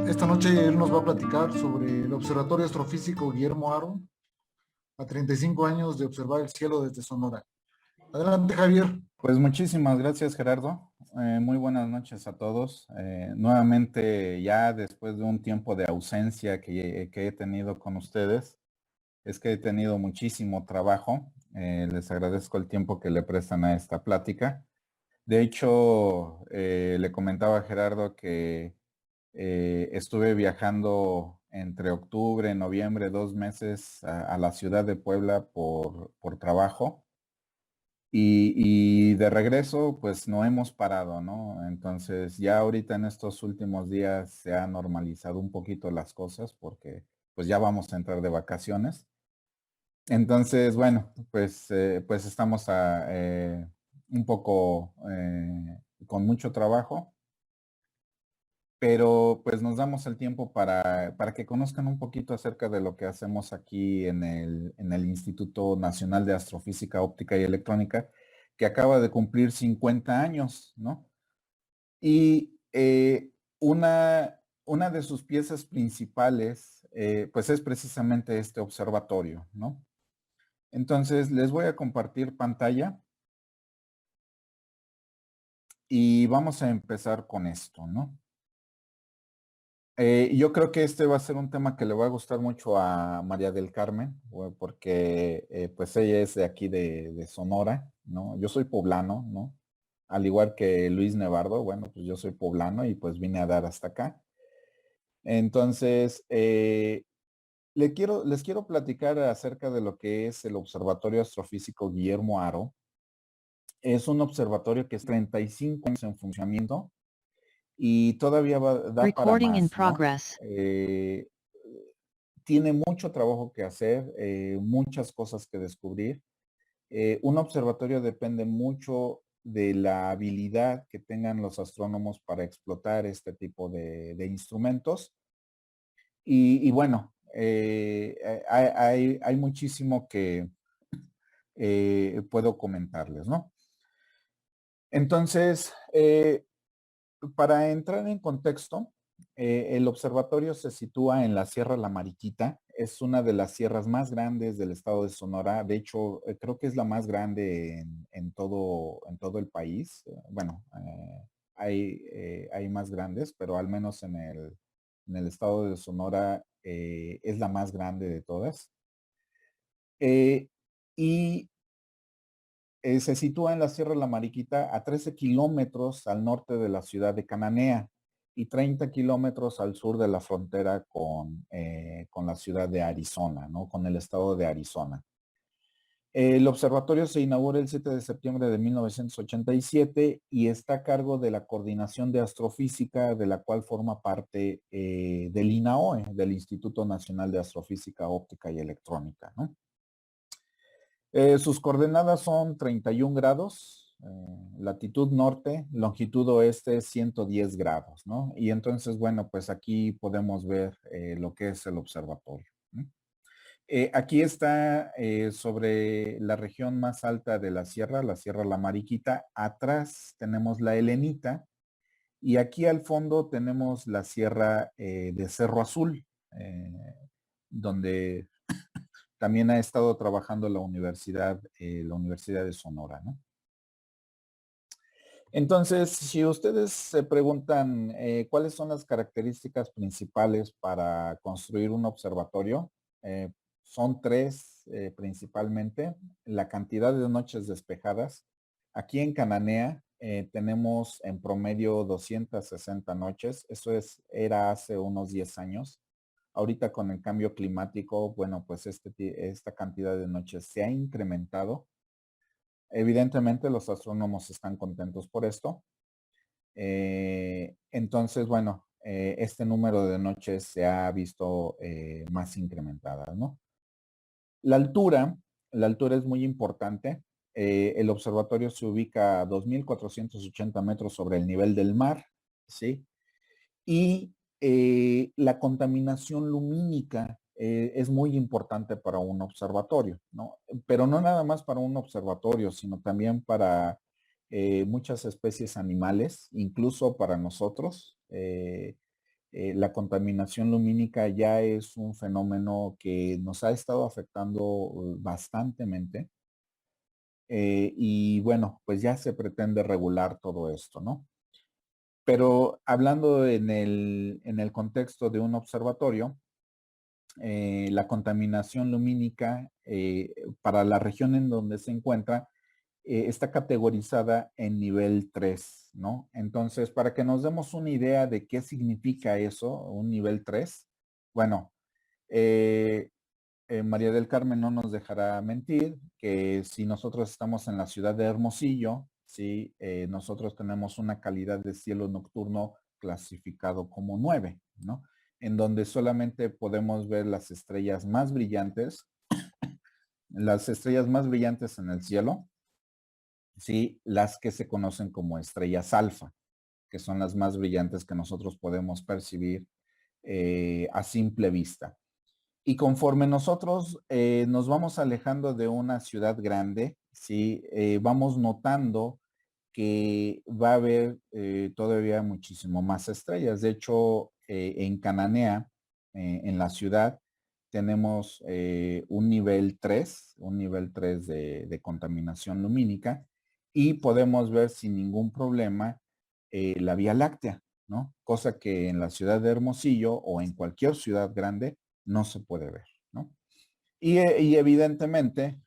Esta noche él nos va a platicar sobre el Observatorio Astrofísico Guillermo Haro, a 35 años de observar el cielo desde Sonora. Adelante, Javier. Pues muchísimas gracias, Gerardo. Muy buenas noches a todos. Nuevamente, ya después de un tiempo de ausencia que he tenido con ustedes, es que he tenido muchísimo trabajo. Les agradezco el tiempo que le prestan a esta plática. De hecho, le comentaba a Gerardo que estuve viajando entre octubre y noviembre, 2 meses a la ciudad de Puebla por trabajo. Y de regreso, pues no hemos parado, ¿no? Entonces ya ahorita en estos últimos días se ha normalizado un poquito las cosas porque pues ya vamos a entrar de vacaciones. Entonces, bueno, pues estamos un poco con mucho trabajo, pero pues nos damos el tiempo para que conozcan un poquito acerca de lo que hacemos aquí en el Instituto Nacional de Astrofísica Óptica y Electrónica, que acaba de cumplir 50 años, ¿no? Y una de sus piezas principales, pues es precisamente este observatorio, ¿no? Entonces, les voy a compartir pantalla y vamos a empezar con esto, ¿no? Yo creo que este va a ser un tema que le va a gustar mucho a María del Carmen, porque pues ella es de aquí de Sonora, ¿no? Yo soy poblano, ¿no? Al igual que Luis Nevardo, bueno, pues yo soy poblano y pues vine a dar hasta acá. Entonces, les quiero platicar acerca de lo que es el Observatorio Astrofísico Guillermo Haro. Es un observatorio que es 35 años en funcionamiento y todavía da para más, ¿no? Tiene mucho trabajo que hacer, muchas cosas que descubrir. Un observatorio depende mucho de la habilidad que tengan los astrónomos para explotar este tipo de instrumentos. Y bueno, hay muchísimo que puedo comentarles, ¿no? Entonces, para entrar en contexto, el observatorio se sitúa en la Sierra La Mariquita. Es una de las sierras más grandes del estado de Sonora. De hecho, creo que es la más grande en todo el país. Bueno, hay más grandes, pero al menos en el estado de Sonora es la más grande de todas. Y se sitúa en la Sierra de la Mariquita a 13 kilómetros al norte de la ciudad de Cananea y 30 kilómetros al sur de la frontera con la ciudad de Arizona, ¿no? Con el estado de Arizona. El observatorio se inaugura el 7 de septiembre de 1987 y está a cargo de la coordinación de astrofísica, de la cual forma parte del INAOE, del Instituto Nacional de Astrofísica Óptica y Electrónica, ¿no? Sus coordenadas son 31 grados, latitud norte, longitud oeste 110 grados, ¿no? Y entonces, bueno, pues aquí podemos ver lo que es el observatorio, ¿no? Aquí está sobre la región más alta de la Sierra La Mariquita. Atrás tenemos la Helenita y aquí al fondo tenemos la Sierra de Cerro Azul, donde también ha estado trabajando la Universidad de Sonora, ¿no? Entonces, si ustedes se preguntan cuáles son las características principales para construir un observatorio, son 3 principalmente. La cantidad de noches despejadas. Aquí en Cananea tenemos en promedio 260 noches. Eso era hace unos 10 años. Ahorita con el cambio climático, bueno, pues esta cantidad de noches se ha incrementado. Evidentemente los astrónomos están contentos por esto. Entonces, bueno, este número de noches se ha visto más incrementada, ¿no? La altura es muy importante. El observatorio se ubica a 2,480 metros sobre el nivel del mar, ¿sí? Y la contaminación lumínica es muy importante para un observatorio, ¿no? Pero no nada más para un observatorio, sino también para muchas especies animales, incluso para nosotros. La contaminación lumínica ya es un fenómeno que nos ha estado afectando bastantemente. Y bueno, pues ya se pretende regular todo esto, ¿no? Pero hablando en el contexto de un observatorio, la contaminación lumínica para la región en donde se encuentra está categorizada en nivel 3, ¿no? Entonces, para que nos demos una idea de qué significa eso, un nivel 3, bueno, eh, María del Carmen no nos dejará mentir que si nosotros estamos en la ciudad de Hermosillo, sí, nosotros tenemos una calidad de cielo nocturno clasificado como 9, ¿no? En donde solamente podemos ver las estrellas más brillantes en el cielo, sí, las que se conocen como estrellas alfa, que son las más brillantes que nosotros podemos percibir a simple vista. Y conforme nosotros nos vamos alejando de una ciudad grande, ¿sí? Vamos notando que va a haber todavía muchísimo más estrellas. De hecho, en Cananea, en la ciudad, tenemos un nivel 3 de contaminación lumínica y podemos ver sin ningún problema la Vía Láctea, ¿no? Cosa que en la ciudad de Hermosillo o en cualquier ciudad grande no se puede ver, ¿no? Y evidentemente,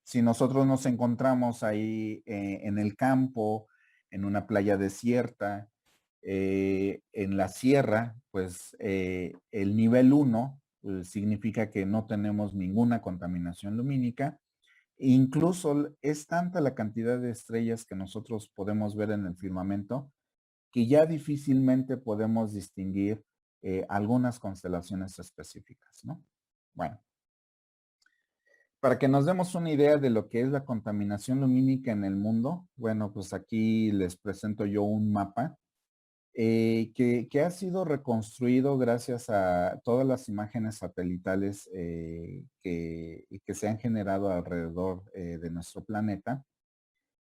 si nosotros nos encontramos ahí en el campo, en una playa desierta, en la sierra, pues el nivel 1 significa que no tenemos ninguna contaminación lumínica. Incluso es tanta la cantidad de estrellas que nosotros podemos ver en el firmamento que ya difícilmente podemos distinguir algunas constelaciones específicas, ¿no? Bueno, para que nos demos una idea de lo que es la contaminación lumínica en el mundo, bueno, pues aquí les presento yo un mapa que ha sido reconstruido gracias a todas las imágenes satelitales que se han generado alrededor de nuestro planeta.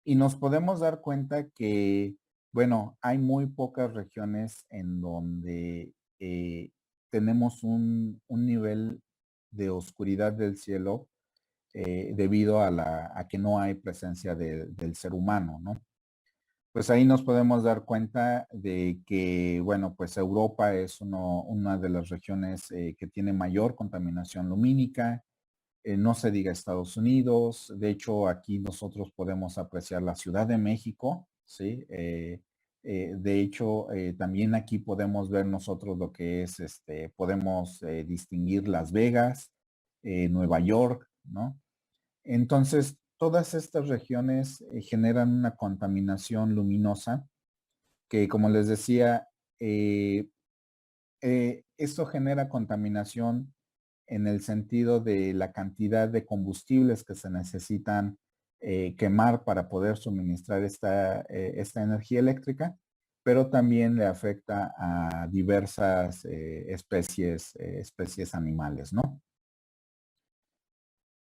Y nos podemos dar cuenta que, bueno, hay muy pocas regiones en donde tenemos un nivel de oscuridad del cielo debido a que no hay presencia del ser humano, ¿no? Pues ahí nos podemos dar cuenta de que, bueno, pues Europa es una de las regiones que tiene mayor contaminación lumínica, no se diga Estados Unidos, de hecho aquí nosotros podemos apreciar la Ciudad de México, ¿sí? De hecho, también aquí podemos ver nosotros lo que es, podemos distinguir Las Vegas, Nueva York, ¿no? Entonces, todas estas regiones generan una contaminación luminosa que, como les decía, esto genera contaminación en el sentido de la cantidad de combustibles que se necesitan quemar para poder suministrar esta energía eléctrica, pero también le afecta a diversas especies animales, ¿no?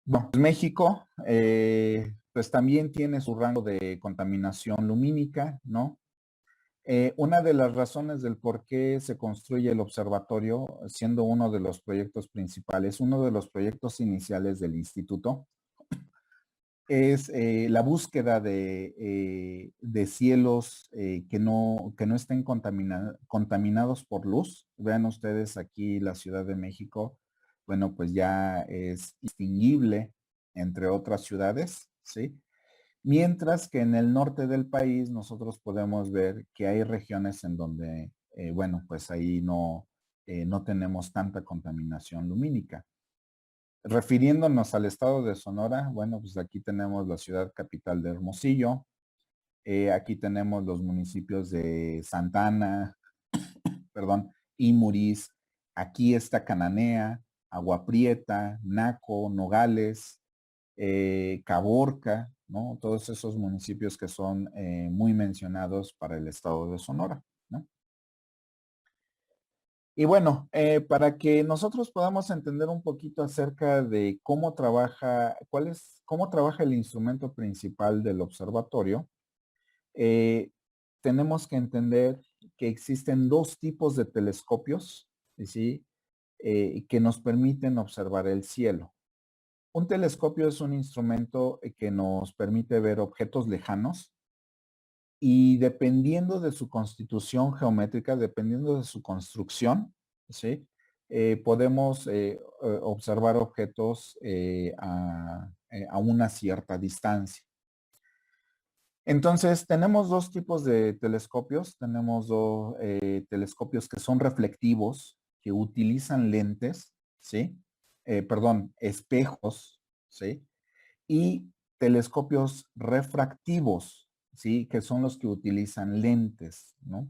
Bueno, pues México, pues también tiene su rango de contaminación lumínica, ¿no? Una de las razones del por qué se construye el observatorio, siendo uno de los proyectos principales, uno de los proyectos iniciales del instituto, es la búsqueda de cielos que no estén contaminados por luz. Vean ustedes aquí la Ciudad de México, bueno, pues ya es distinguible entre otras ciudades, ¿sí? Mientras que en el norte del país nosotros podemos ver que hay regiones en donde, bueno, pues ahí no tenemos tanta contaminación lumínica. Refiriéndonos al estado de Sonora, bueno, pues aquí tenemos la ciudad capital de Hermosillo, aquí tenemos los municipios de Santana, perdón, y Muris, aquí está Cananea, Agua Prieta, Naco, Nogales, Caborca, ¿no? Todos esos municipios que son muy mencionados para el estado de Sonora, ¿no? Y bueno, para que nosotros podamos entender un poquito acerca de cómo trabaja, cómo trabaja el instrumento principal del observatorio, eh, tenemos que entender que existen dos tipos de telescopios, ¿sí? Que nos permiten observar el cielo. Un telescopio es un instrumento que nos permite ver objetos lejanos y dependiendo de su constitución geométrica, dependiendo de su construcción, ¿sí? Podemos observar objetos a una cierta distancia. Entonces, tenemos dos tipos de telescopios. Tenemos dos telescopios que son reflectivos, que utilizan lentes, ¿sí? Perdón, espejos, ¿sí? Y telescopios refractivos, ¿sí? Que son los que utilizan lentes, ¿no?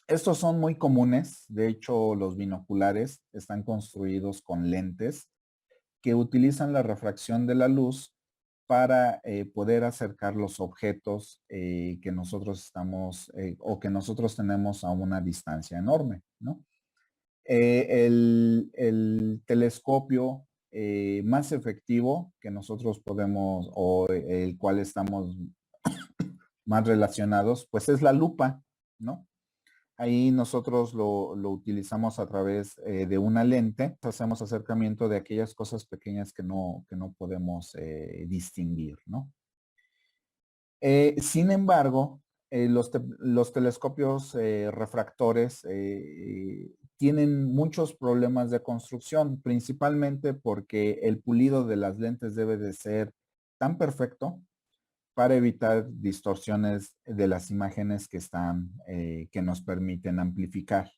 Estos son muy comunes. De hecho, los binoculares están construidos con lentes que utilizan la refracción de la luz para poder acercar los objetos que nosotros estamos o que nosotros tenemos a una distancia enorme, ¿no? El telescopio más efectivo que nosotros podemos o el cual estamos más relacionados, pues es la lupa, ¿no? Ahí nosotros lo utilizamos a través de una lente, hacemos acercamiento de aquellas cosas pequeñas que no podemos distinguir, ¿no? Sin embargo, los telescopios refractores tienen muchos problemas de construcción, principalmente porque el pulido de las lentes debe de ser tan perfecto para evitar distorsiones de las imágenes que están, que nos permiten amplificar.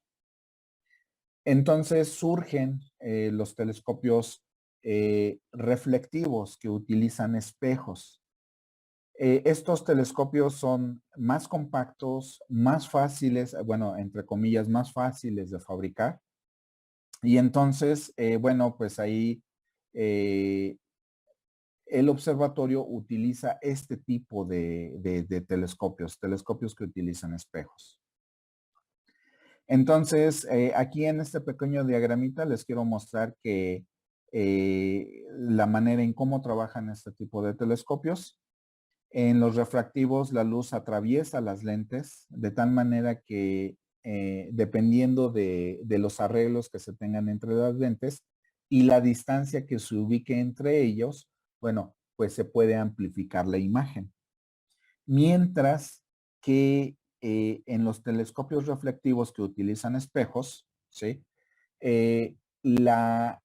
Entonces surgen los telescopios reflectivos que utilizan espejos. Estos telescopios son más compactos, más fáciles, bueno, entre comillas, más fáciles de fabricar. Y entonces, bueno, pues ahí el observatorio utiliza este tipo de telescopios, telescopios que utilizan espejos. Entonces, aquí en este pequeño diagramita les quiero mostrar que la manera en cómo trabajan este tipo de telescopios. En los refractivos, la luz atraviesa las lentes de tal manera que dependiendo de los arreglos que se tengan entre las lentes y la distancia que se ubique entre ellos, bueno, pues se puede amplificar la imagen. Mientras que en los telescopios reflectivos que utilizan espejos, ¿sí? Eh, la,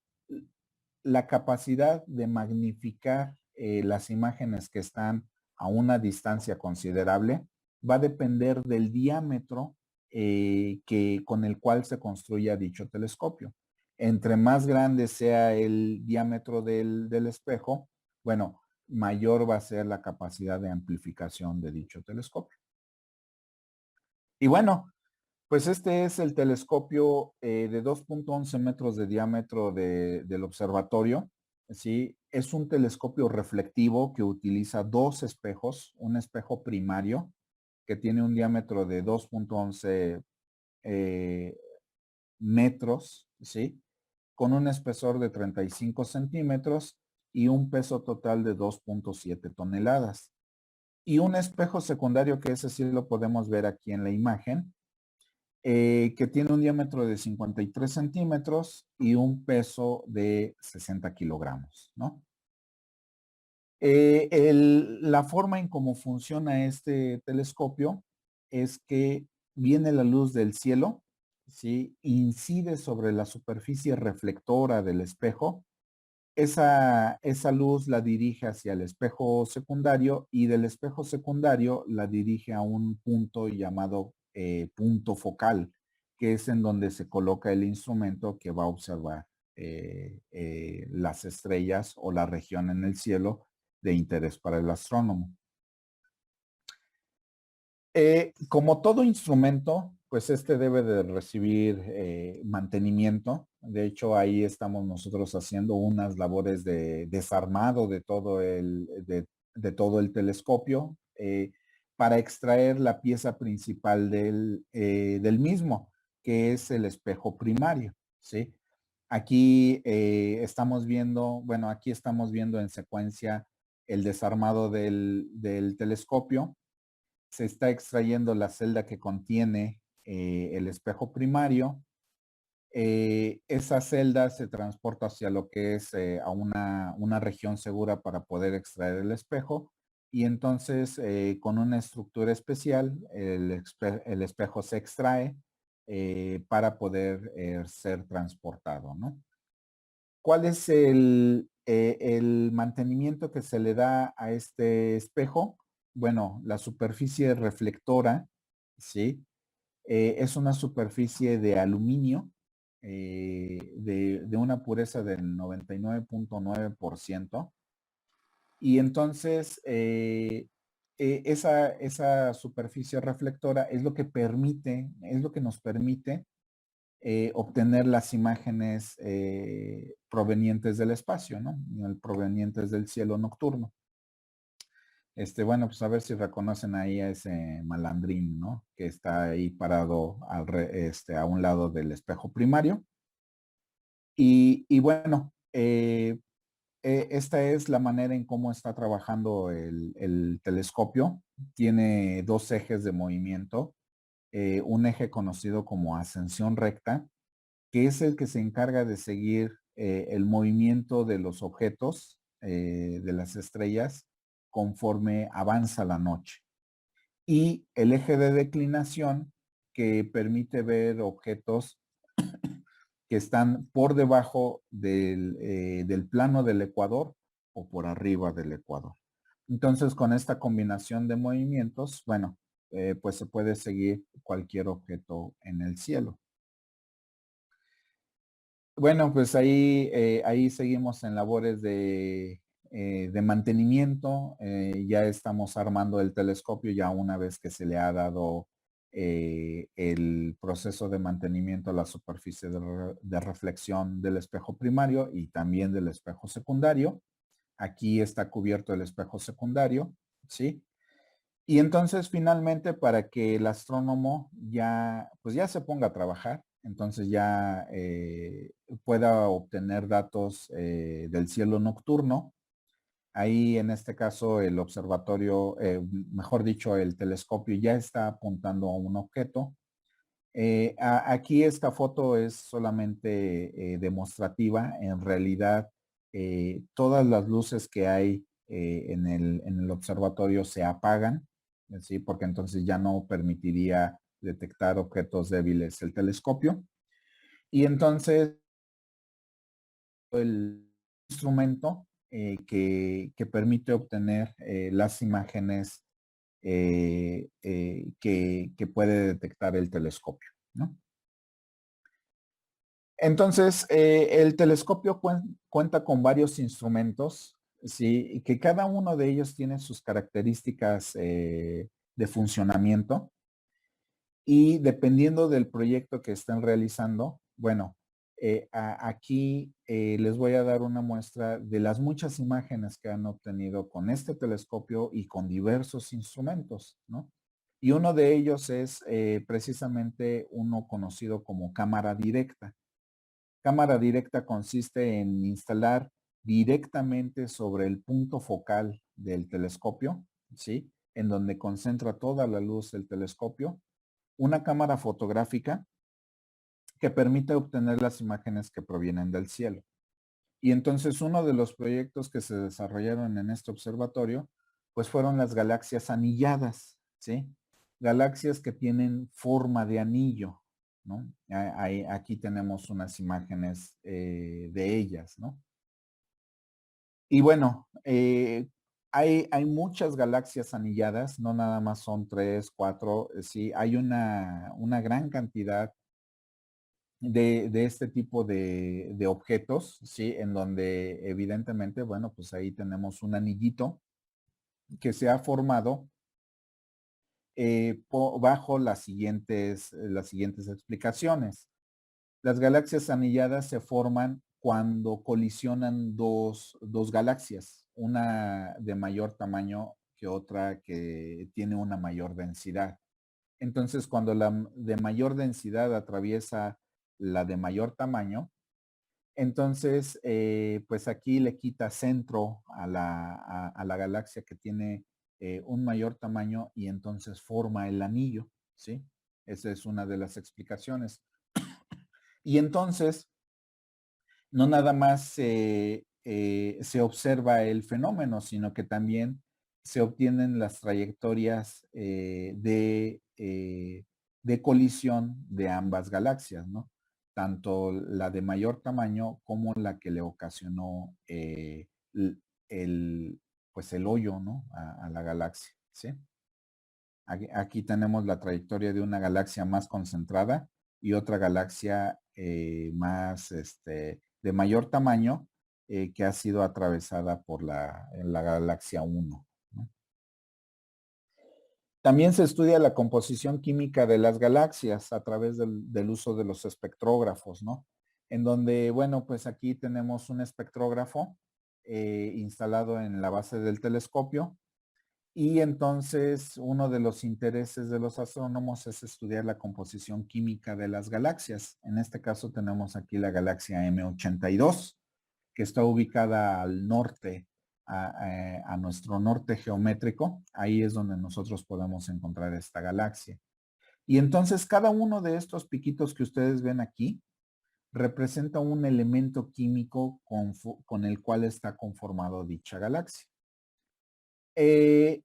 la capacidad de magnificar las imágenes que están a una distancia considerable va a depender del diámetro con el cual se construya dicho telescopio. Entre más grande sea el diámetro del espejo, bueno, mayor va a ser la capacidad de amplificación de dicho telescopio. Y bueno, pues este es el telescopio de 2.11 metros de diámetro del observatorio. ¿Sí? Es un telescopio reflectivo que utiliza dos espejos, un espejo primario que tiene un diámetro de 2.11 metros, ¿sí? Con un espesor de 35 centímetros y un peso total de 2.7 toneladas. Y un espejo secundario, que ese sí lo podemos ver aquí en la imagen, que tiene un diámetro de 53 centímetros y un peso de 60 kilogramos, ¿no? La forma en cómo funciona este telescopio es que viene la luz del cielo, ¿sí? Incide sobre la superficie reflectora del espejo. Esa luz la dirige hacia el espejo secundario y del espejo secundario la dirige a un punto llamado punto focal, que es en donde se coloca el instrumento que va a observar las estrellas o la región en el cielo de interés para el astrónomo. Como todo instrumento, pues este debe de recibir mantenimiento. De hecho, ahí estamos nosotros haciendo unas labores de desarmado de todo el telescopio para extraer la pieza principal del mismo, que es el espejo primario, ¿sí? Aquí estamos viendo, bueno, aquí estamos viendo en secuencia el desarmado del telescopio. Se está extrayendo la celda que contiene el espejo primario. Esa celda se transporta hacia lo que es a una región segura para poder extraer el espejo. Y entonces, con una estructura especial, el espejo se extrae para poder ser transportado, ¿no? ¿Cuál es el mantenimiento que se le da a este espejo? Bueno, la superficie reflectora, ¿sí? Es una superficie de aluminio de una pureza del 99.9%. Y entonces, esa superficie reflectora es lo que permite, es lo que nos permite obtener las imágenes provenientes del espacio, ¿no? Provenientes del cielo nocturno. Bueno, pues a ver si reconocen ahí a ese malandrín, ¿no? Que está ahí parado a un lado del espejo primario. Y bueno, esta es la manera en cómo está trabajando el telescopio. Tiene dos ejes de movimiento. Un eje conocido como ascensión recta, que es el que se encarga de seguir el movimiento de los objetos, de las estrellas, conforme avanza la noche. Y el eje de declinación, que permite ver objetos que están por debajo del plano del ecuador o por arriba del ecuador. Entonces, con esta combinación de movimientos, bueno, pues se puede seguir cualquier objeto en el cielo. Bueno, pues ahí seguimos en labores de mantenimiento. Ya estamos armando el telescopio ya una vez que se le ha dado el proceso de mantenimiento a la superficie de reflexión del espejo primario y también del espejo secundario. Aquí está cubierto el espejo secundario, ¿sí? Y entonces finalmente para que el astrónomo pues ya se ponga a trabajar, entonces ya pueda obtener datos del cielo nocturno. Ahí en este caso el observatorio, mejor dicho, el telescopio ya está apuntando a un objeto. Aquí esta foto es solamente demostrativa. En realidad, todas las luces que hay en el observatorio se apagan, ¿sí? Porque entonces ya no permitiría detectar objetos débiles el telescopio. Y entonces el instrumento que permite obtener las imágenes que puede detectar el telescopio, ¿no? Entonces, el telescopio cuenta con varios instrumentos, ¿sí? Y que cada uno de ellos tiene sus características de funcionamiento y dependiendo del proyecto que estén realizando, bueno, aquí les voy a dar una muestra de las muchas imágenes que han obtenido con este telescopio y con diversos instrumentos, ¿no? Y uno de ellos es precisamente uno conocido como cámara directa. Cámara directa consiste en instalar directamente sobre el punto focal del telescopio, ¿sí? En donde concentra toda la luz del telescopio, una cámara fotográfica que permite obtener las imágenes que provienen del cielo. Y entonces uno de los proyectos que se desarrollaron en este observatorio, pues fueron las galaxias anilladas, ¿sí? Galaxias que tienen forma de anillo, ¿no? Aquí tenemos unas imágenes de ellas, ¿no? Y bueno, hay muchas galaxias anilladas, no nada más son 3, 4, sí, hay una gran cantidad de este tipo de objetos, ¿sí? En donde evidentemente, bueno, pues ahí tenemos un anillito que se ha formado bajo las siguientes explicaciones. Las galaxias anilladas se forman cuando colisionan dos galaxias, una de mayor tamaño que otra que tiene una mayor densidad. Entonces, cuando la de mayor densidad atraviesa la de mayor tamaño, entonces, pues aquí le quita centro a la galaxia que tiene un mayor tamaño y entonces forma el anillo, ¿sí? Esa es una de las explicaciones. Y entonces, no nada más se observa el fenómeno, sino que también se obtienen las trayectorias de colisión de ambas galaxias, ¿no? Tanto la de mayor tamaño como la que le ocasionó el, pues el hoyo, ¿no? A la galaxia, ¿sí? Aquí tenemos la trayectoria de una galaxia más concentrada y otra galaxia más de mayor tamaño que ha sido atravesada por la galaxia 1, ¿no? También se estudia la composición química de las galaxias a través del uso de los espectrógrafos, ¿no? En donde, bueno, pues aquí tenemos un espectrógrafo instalado en la base del telescopio. Y entonces uno de los intereses de los astrónomos es estudiar la composición química de las galaxias. En este caso tenemos aquí la galaxia M82, que está ubicada al norte, a nuestro norte geométrico. Ahí es donde nosotros podemos encontrar esta galaxia. Y entonces cada uno de estos piquitos que ustedes ven aquí representa un elemento químico con el cual está conformado dicha galaxia. En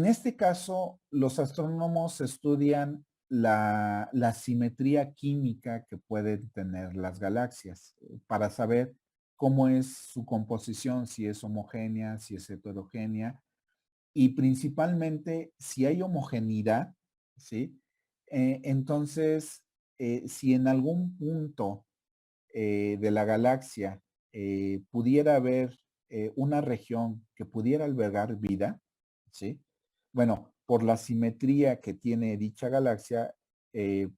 este caso, los astrónomos estudian la simetría química que pueden tener las galaxias para saber cómo es su composición, si es homogénea, si es heterogénea y principalmente si hay homogeneidad, ¿sí? Entonces, si en algún punto de la galaxia pudiera haber una región que pudiera albergar vida, ¿sí? Bueno, por la simetría que tiene dicha galaxia,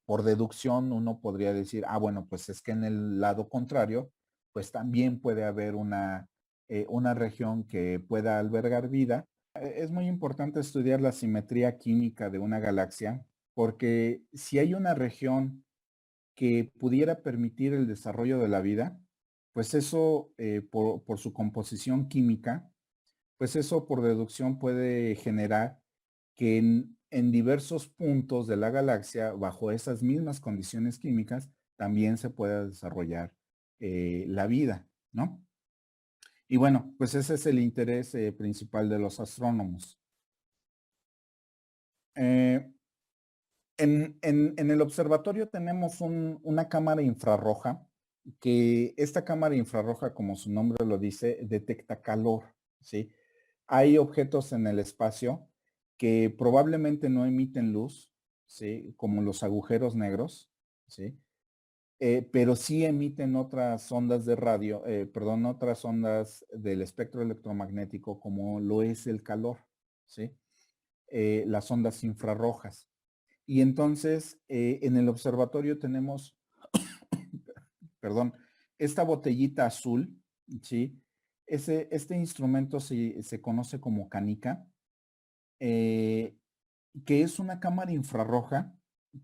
por deducción uno podría decir, ah, bueno, pues es que en el lado contrario, pues también puede haber una región que pueda albergar vida. Es muy importante estudiar la simetría química de una galaxia, porque si hay una región que pudiera permitir el desarrollo de la vida, pues eso, por su composición química, pues eso por deducción puede generar que en diversos puntos de la galaxia, bajo esas mismas condiciones químicas, también se pueda desarrollar la vida, ¿no? Y bueno, pues ese es el interés principal de los astrónomos. En el observatorio tenemos una cámara infrarroja, que esta cámara infrarroja, como su nombre lo dice, detecta calor, ¿sí? Hay objetos en el espacio que probablemente no emiten luz, ¿sí? Como los agujeros negros, ¿sí? Pero sí emiten otras ondas de radio, perdón, otras ondas del espectro electromagnético como lo es el calor, ¿sí? Las ondas infrarrojas. Y entonces en el observatorio tenemos, perdón, esta botellita azul, ¿sí? Este instrumento se conoce como canica, que es una cámara infrarroja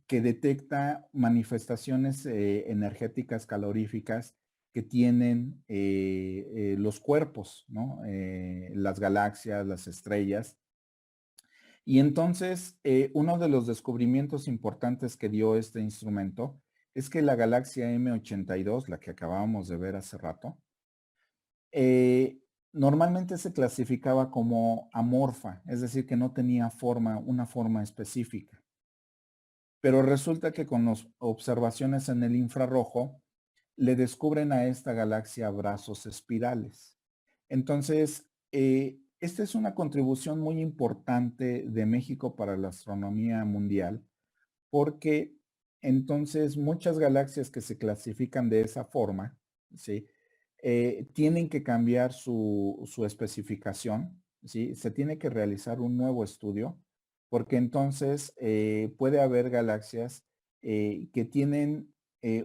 que detecta manifestaciones energéticas caloríficas que tienen los cuerpos, ¿no? Las galaxias, las estrellas. Y entonces, uno de los descubrimientos importantes que dio este instrumento es que la galaxia M82, la que acabábamos de ver hace rato, normalmente se clasificaba como amorfa, es decir, que no tenía una forma específica. Pero resulta que con las observaciones en el infrarrojo, le descubren a esta galaxia brazos espirales. Entonces, esta es una contribución muy importante de México para la astronomía mundial, porque entonces muchas galaxias que se clasifican de esa forma, ¿sí? Tienen que cambiar su especificación, ¿sí? Se tiene que realizar un nuevo estudio, porque entonces puede haber galaxias que tienen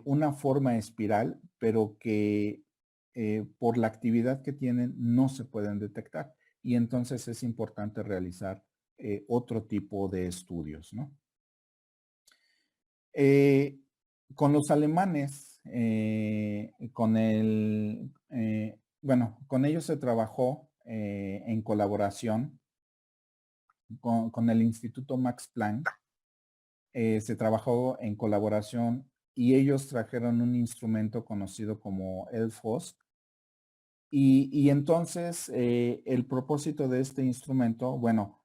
una forma espiral, pero que por la actividad que tienen no se pueden detectar. Y entonces es importante realizar otro tipo de estudios, ¿no? Con los alemanes, con ellos se trabajó en colaboración con el Instituto Max Planck. Se trabajó en colaboración y ellos trajeron un instrumento conocido como ELFOSC. Y entonces el propósito de este instrumento, bueno,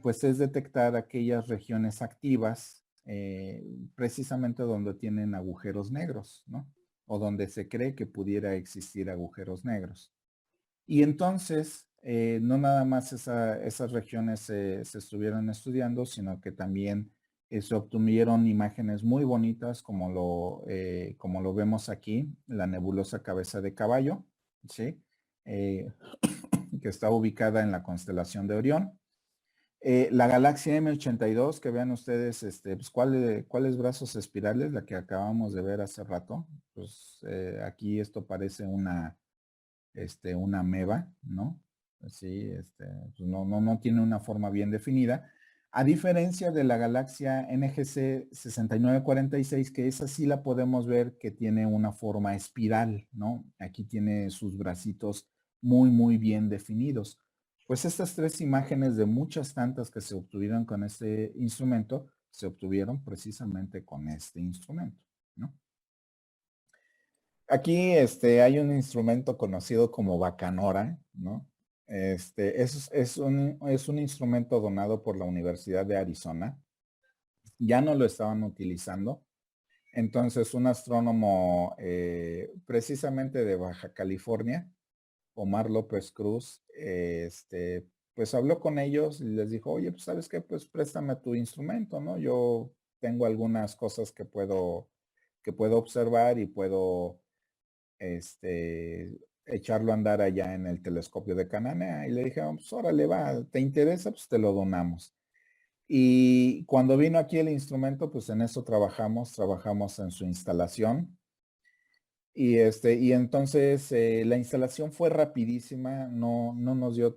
pues es detectar aquellas regiones activas precisamente donde tienen agujeros negros, ¿no? O donde se cree que pudiera existir agujeros negros. Y entonces, no nada más esas regiones se estuvieron estudiando, sino que también se obtuvieron imágenes muy bonitas como lo vemos aquí, la nebulosa Cabeza de Caballo, ¿sí? Que está ubicada en la constelación de Orión. La galaxia M82, que vean ustedes, pues, ¿cuáles brazos espirales? La que acabamos de ver hace rato. Pues aquí esto parece una ameba, ¿no? Así, pues no tiene una forma bien definida. A diferencia de la galaxia NGC 6946, que esa sí la podemos ver que tiene una forma espiral, ¿no? Aquí tiene sus bracitos muy, muy bien definidos. Pues estas tres imágenes de muchas tantas que se obtuvieron con este instrumento, se obtuvieron precisamente con este instrumento, ¿no? Aquí hay un instrumento conocido como bacanora, ¿no? Es un instrumento donado por la Universidad de Arizona. Ya no lo estaban utilizando. Entonces, un astrónomo precisamente de Baja California, Omar López Cruz, pues habló con ellos y les dijo, oye, pues ¿sabes qué? Pues préstame tu instrumento, ¿no? Yo tengo algunas cosas que puedo observar y puedo echarlo a andar allá en el telescopio de Cananea. Y le dije, pues órale, va, ¿te interesa? Pues te lo donamos. Y cuando vino aquí el instrumento, pues en eso trabajamos en su instalación. Y entonces la instalación fue rapidísima, no nos dio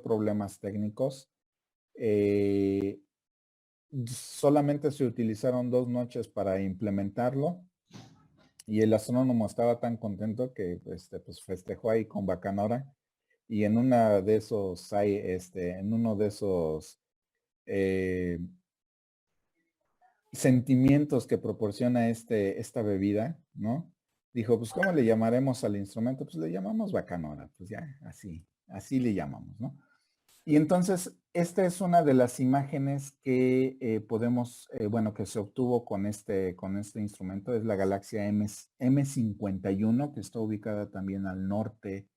problemas técnicos. Solamente se utilizaron 2 noches para implementarlo. Y el astrónomo estaba tan contento que pues festejó ahí con bacanora. Y en una de esos en uno de esos sentimientos que proporciona esta bebida, ¿no? Dijo, pues ¿cómo le llamaremos al instrumento? Pues le llamamos bacanora, pues ya, así le llamamos, ¿no? Y entonces, esta es una de las imágenes que que se obtuvo con este instrumento, es la galaxia M51, que está ubicada también al norte,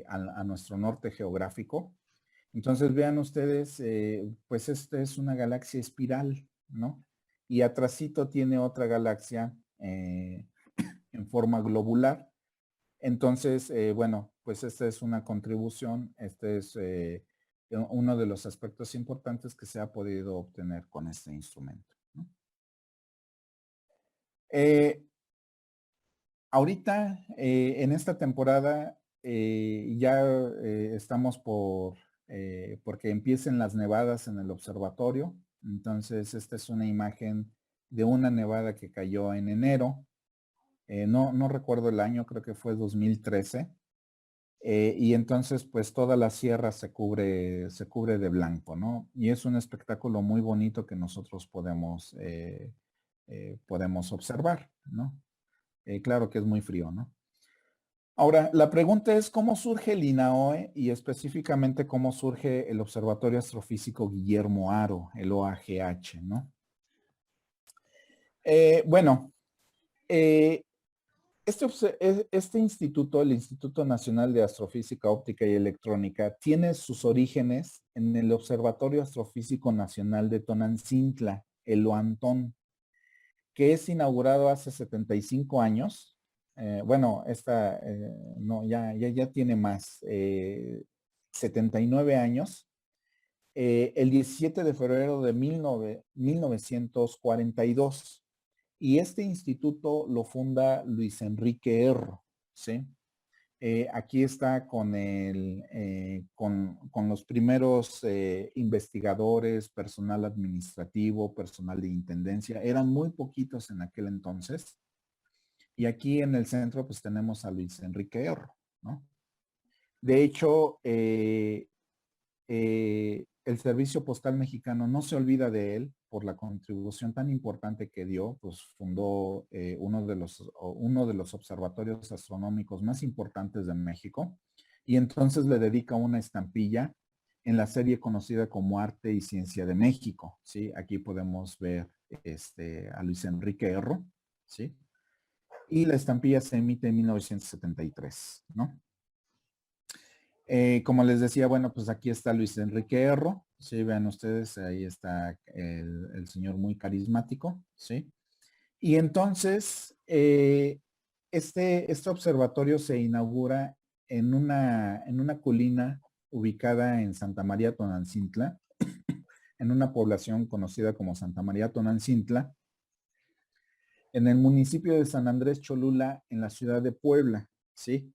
a nuestro norte geográfico. Entonces, vean ustedes, pues esta es una galaxia espiral, ¿no? Y atrasito tiene otra galaxia en forma globular. Entonces, pues esta es una contribución, este es uno de los aspectos importantes que se ha podido obtener con este instrumento, ¿no? Ahorita, en esta temporada, ya estamos porque empiecen las nevadas en el observatorio. Entonces, esta es una imagen de una nevada que cayó en enero. No recuerdo el año, creo que fue 2013. Y entonces, pues toda la sierra se cubre de blanco, ¿no? Y es un espectáculo muy bonito que nosotros podemos observar, ¿no? Claro que es muy frío, ¿no? Ahora, la pregunta es cómo surge el INAOE y específicamente cómo surge el Observatorio Astrofísico Guillermo Haro, el OAGH, ¿no? Bueno, este instituto, el Instituto Nacional de Astrofísica Óptica y Electrónica, tiene sus orígenes en el Observatorio Astrofísico Nacional de Tonantzintla, el OANTON, que es inaugurado hace 75 años. Ya tiene más, 79 años. El 17 de febrero de 1942. Y este instituto lo funda Luis Enrique Erro, ¿sí? Aquí está con, con los primeros investigadores, personal administrativo, personal de intendencia. Eran muy poquitos en aquel entonces. Y aquí en el centro pues tenemos a Luis Enrique Erro, ¿no? De hecho, el Servicio Postal Mexicano no se olvida de él por la contribución tan importante que dio, pues fundó uno de los observatorios astronómicos más importantes de México, y entonces le dedica una estampilla en la serie conocida como Arte y Ciencia de México, ¿sí? Aquí podemos ver a Luis Enrique Erro, ¿sí? Y la estampilla se emite en 1973, ¿no? Como les decía, bueno, pues aquí está Luis Enrique Erro, sí, vean ustedes, ahí está el señor muy carismático, sí. Y entonces, este observatorio se inaugura en una colina ubicada en Santa María Tonantzintla, en una población conocida como Santa María Tonantzintla, en el municipio de San Andrés Cholula, en la ciudad de Puebla, ¿sí?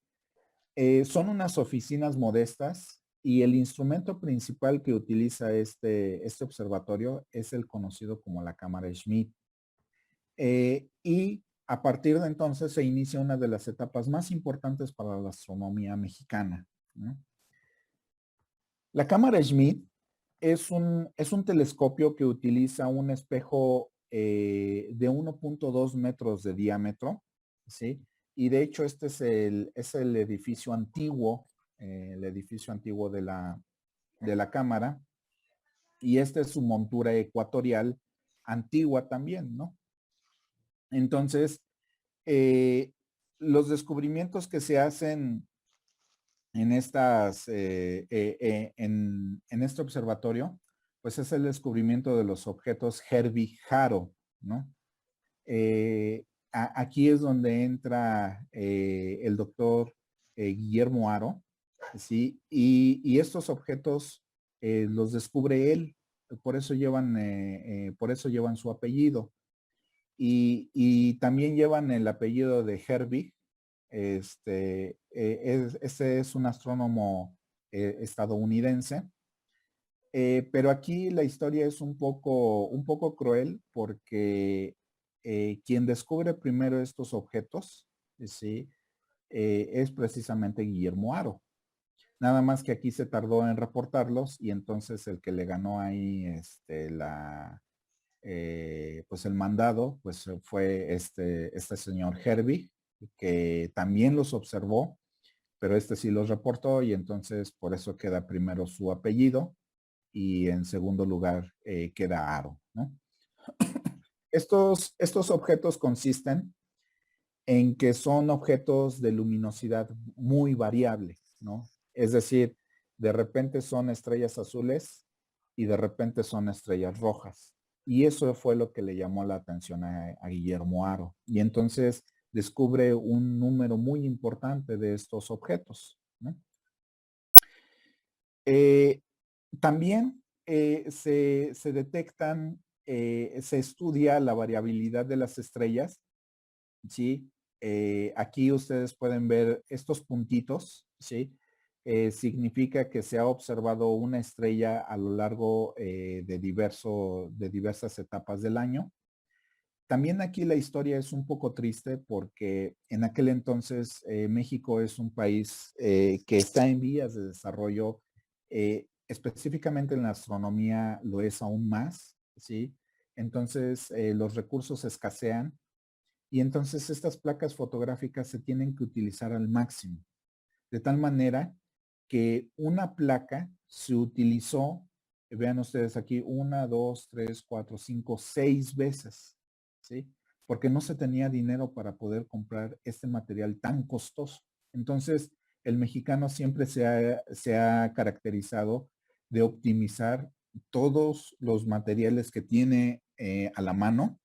Son unas oficinas modestas y el instrumento principal que utiliza este observatorio es el conocido como la cámara Schmidt. Y a partir de entonces se inicia una de las etapas más importantes para la astronomía mexicana, ¿no? La cámara Schmidt es un telescopio que utiliza un espejo de 1.2 metros de diámetro, ¿sí? Y de hecho este es el edificio antiguo, de la cámara, y esta es su montura ecuatorial antigua también, ¿no? Entonces, eh, los descubrimientos que se hacen en en este observatorio, pues es el descubrimiento de los objetos Herbig-Haro, ¿no? Aquí es donde entra el doctor Guillermo Haro, ¿sí? Y estos objetos los descubre él, por eso llevan su apellido. Y también llevan el apellido de Herbig. Este es un astrónomo estadounidense. Pero aquí la historia es un poco cruel porque quien descubre primero estos objetos, ¿sí? Es precisamente Guillermo Haro. Nada más que aquí se tardó en reportarlos y entonces el que le ganó ahí pues el mandado, pues fue este señor Herbig, que también los observó, pero este sí los reportó y entonces por eso queda primero su apellido y en segundo lugar queda Haro, ¿no? Estos objetos consisten en que son objetos de luminosidad muy variable, ¿no? Es decir, de repente son estrellas azules y de repente son estrellas rojas. Y eso fue lo que le llamó la atención a Guillermo Haro. Y entonces descubre un número muy importante de estos objetos, ¿no? También se detectan, se estudia la variabilidad de las estrellas, ¿sí? Aquí ustedes pueden ver estos puntitos, ¿sí? Significa que se ha observado una estrella a lo largo de diversas etapas del año. También aquí la historia es un poco triste porque en aquel entonces México es un país que está en vías de desarrollo, específicamente en la astronomía lo es aún más, ¿sí? Entonces los recursos escasean y entonces estas placas fotográficas se tienen que utilizar al máximo, de tal manera que una placa se utilizó, vean ustedes aquí, 1, 2, 3, 4, 5, 6 veces, ¿sí? Porque no se tenía dinero para poder comprar este material tan costoso. Entonces, el mexicano siempre se ha caracterizado de optimizar todos los materiales que tiene a la mano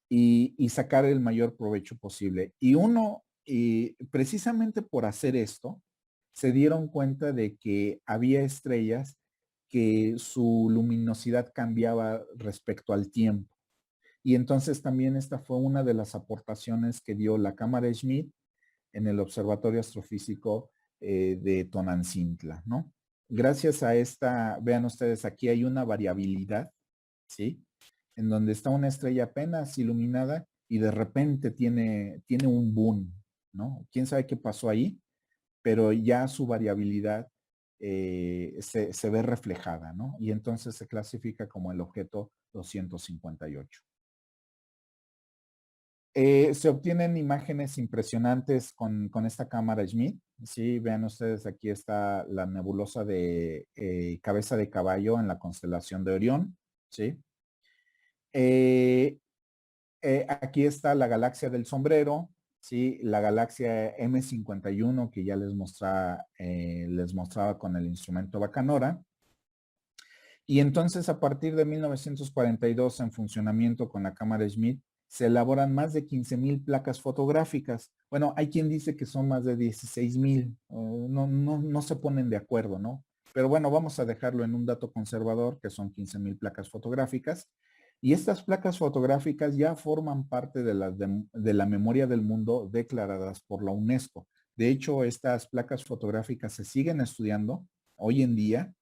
y sacar el mayor provecho posible. Y precisamente por hacer esto, se dieron cuenta de que había estrellas que su luminosidad cambiaba respecto al tiempo. Y entonces también esta fue una de las aportaciones que dio la cámara Schmidt en el Observatorio Astrofísico de Tonantzintla, ¿no? Gracias a esta, vean ustedes, aquí hay una variabilidad, ¿sí? En donde está una estrella apenas iluminada y de repente tiene un boom, ¿no? ¿Quién sabe qué pasó ahí? Pero ya su variabilidad se ve reflejada, ¿no? Y entonces se clasifica como el objeto 258. Se obtienen imágenes impresionantes con esta cámara Schmidt. Sí, vean ustedes, aquí está la nebulosa de Cabeza de Caballo en la constelación de Orión. ¿Sí? Aquí está la galaxia del sombrero, ¿sí? La galaxia M51 que ya les mostraba con el instrumento Bacanora. Y entonces a partir de 1942 en funcionamiento con la cámara Schmidt se elaboran más de 15,000 placas fotográficas. Bueno, hay quien dice que son más de 16,000, no se ponen de acuerdo, ¿no? Pero bueno, vamos a dejarlo en un dato conservador, que son 15,000 placas fotográficas. Y estas placas fotográficas ya forman parte de la memoria del mundo declaradas por la UNESCO. De hecho, estas placas fotográficas se siguen estudiando hoy en día,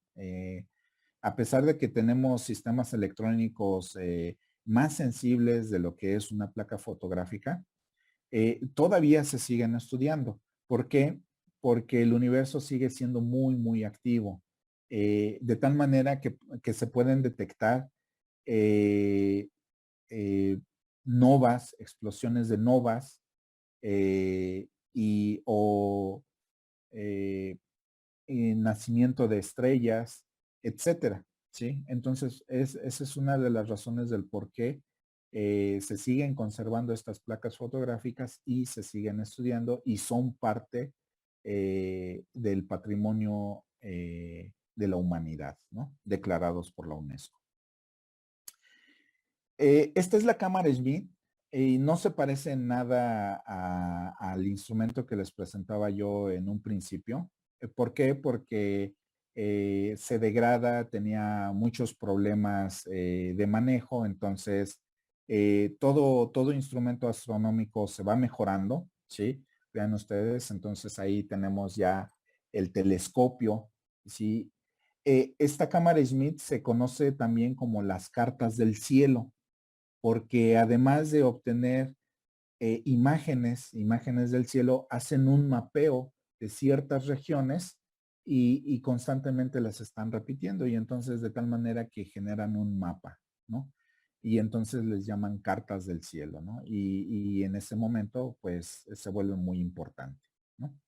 a pesar de que tenemos sistemas electrónicos más sensibles de lo que es una placa fotográfica, todavía se siguen estudiando. ¿Por qué? Porque el universo sigue siendo muy, muy activo. De tal manera que se pueden detectar novas, explosiones de novas nacimiento de estrellas, etcétera, ¿sí? Entonces, esa es una de las razones del por qué se siguen conservando estas placas fotográficas y se siguen estudiando y son parte del patrimonio de la humanidad, ¿no? Declarados por la UNESCO. Esta es la cámara Schmidt y no se parece en nada al instrumento que les presentaba yo en un principio. ¿Por qué? Porque se degrada, tenía muchos problemas de manejo, entonces todo instrumento astronómico se va mejorando, ¿sí? Vean ustedes, entonces ahí tenemos ya el telescopio, ¿sí? Esta cámara Schmidt se conoce también como las cartas del cielo, porque además de obtener imágenes del cielo, hacen un mapeo de ciertas regiones y constantemente las están repitiendo y entonces de tal manera que generan un mapa, ¿no? Y entonces les llaman cartas del cielo, ¿no? Y en ese momento, pues, se vuelve muy importante, ¿no?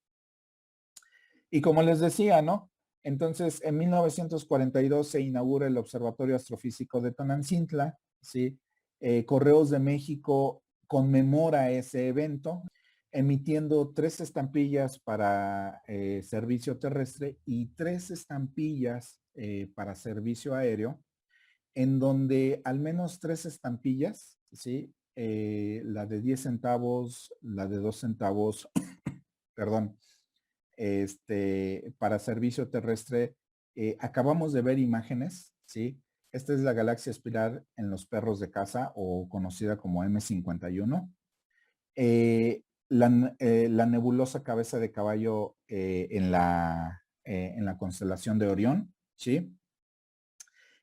Y como les decía, ¿no? Entonces, en 1942 se inaugura el Observatorio Astrofísico de Tonantzintla, ¿sí? Correos de México conmemora ese evento, emitiendo 3 estampillas para servicio terrestre y 3 estampillas para servicio aéreo, en donde al menos 3 estampillas, ¿sí? La de 10 centavos, la de 2 centavos, perdón, para servicio terrestre, acabamos de ver imágenes, ¿sí? Esta es la galaxia espiral en los perros de caza o conocida como M51. La nebulosa Cabeza de Caballo en la constelación de Orión, ¿sí?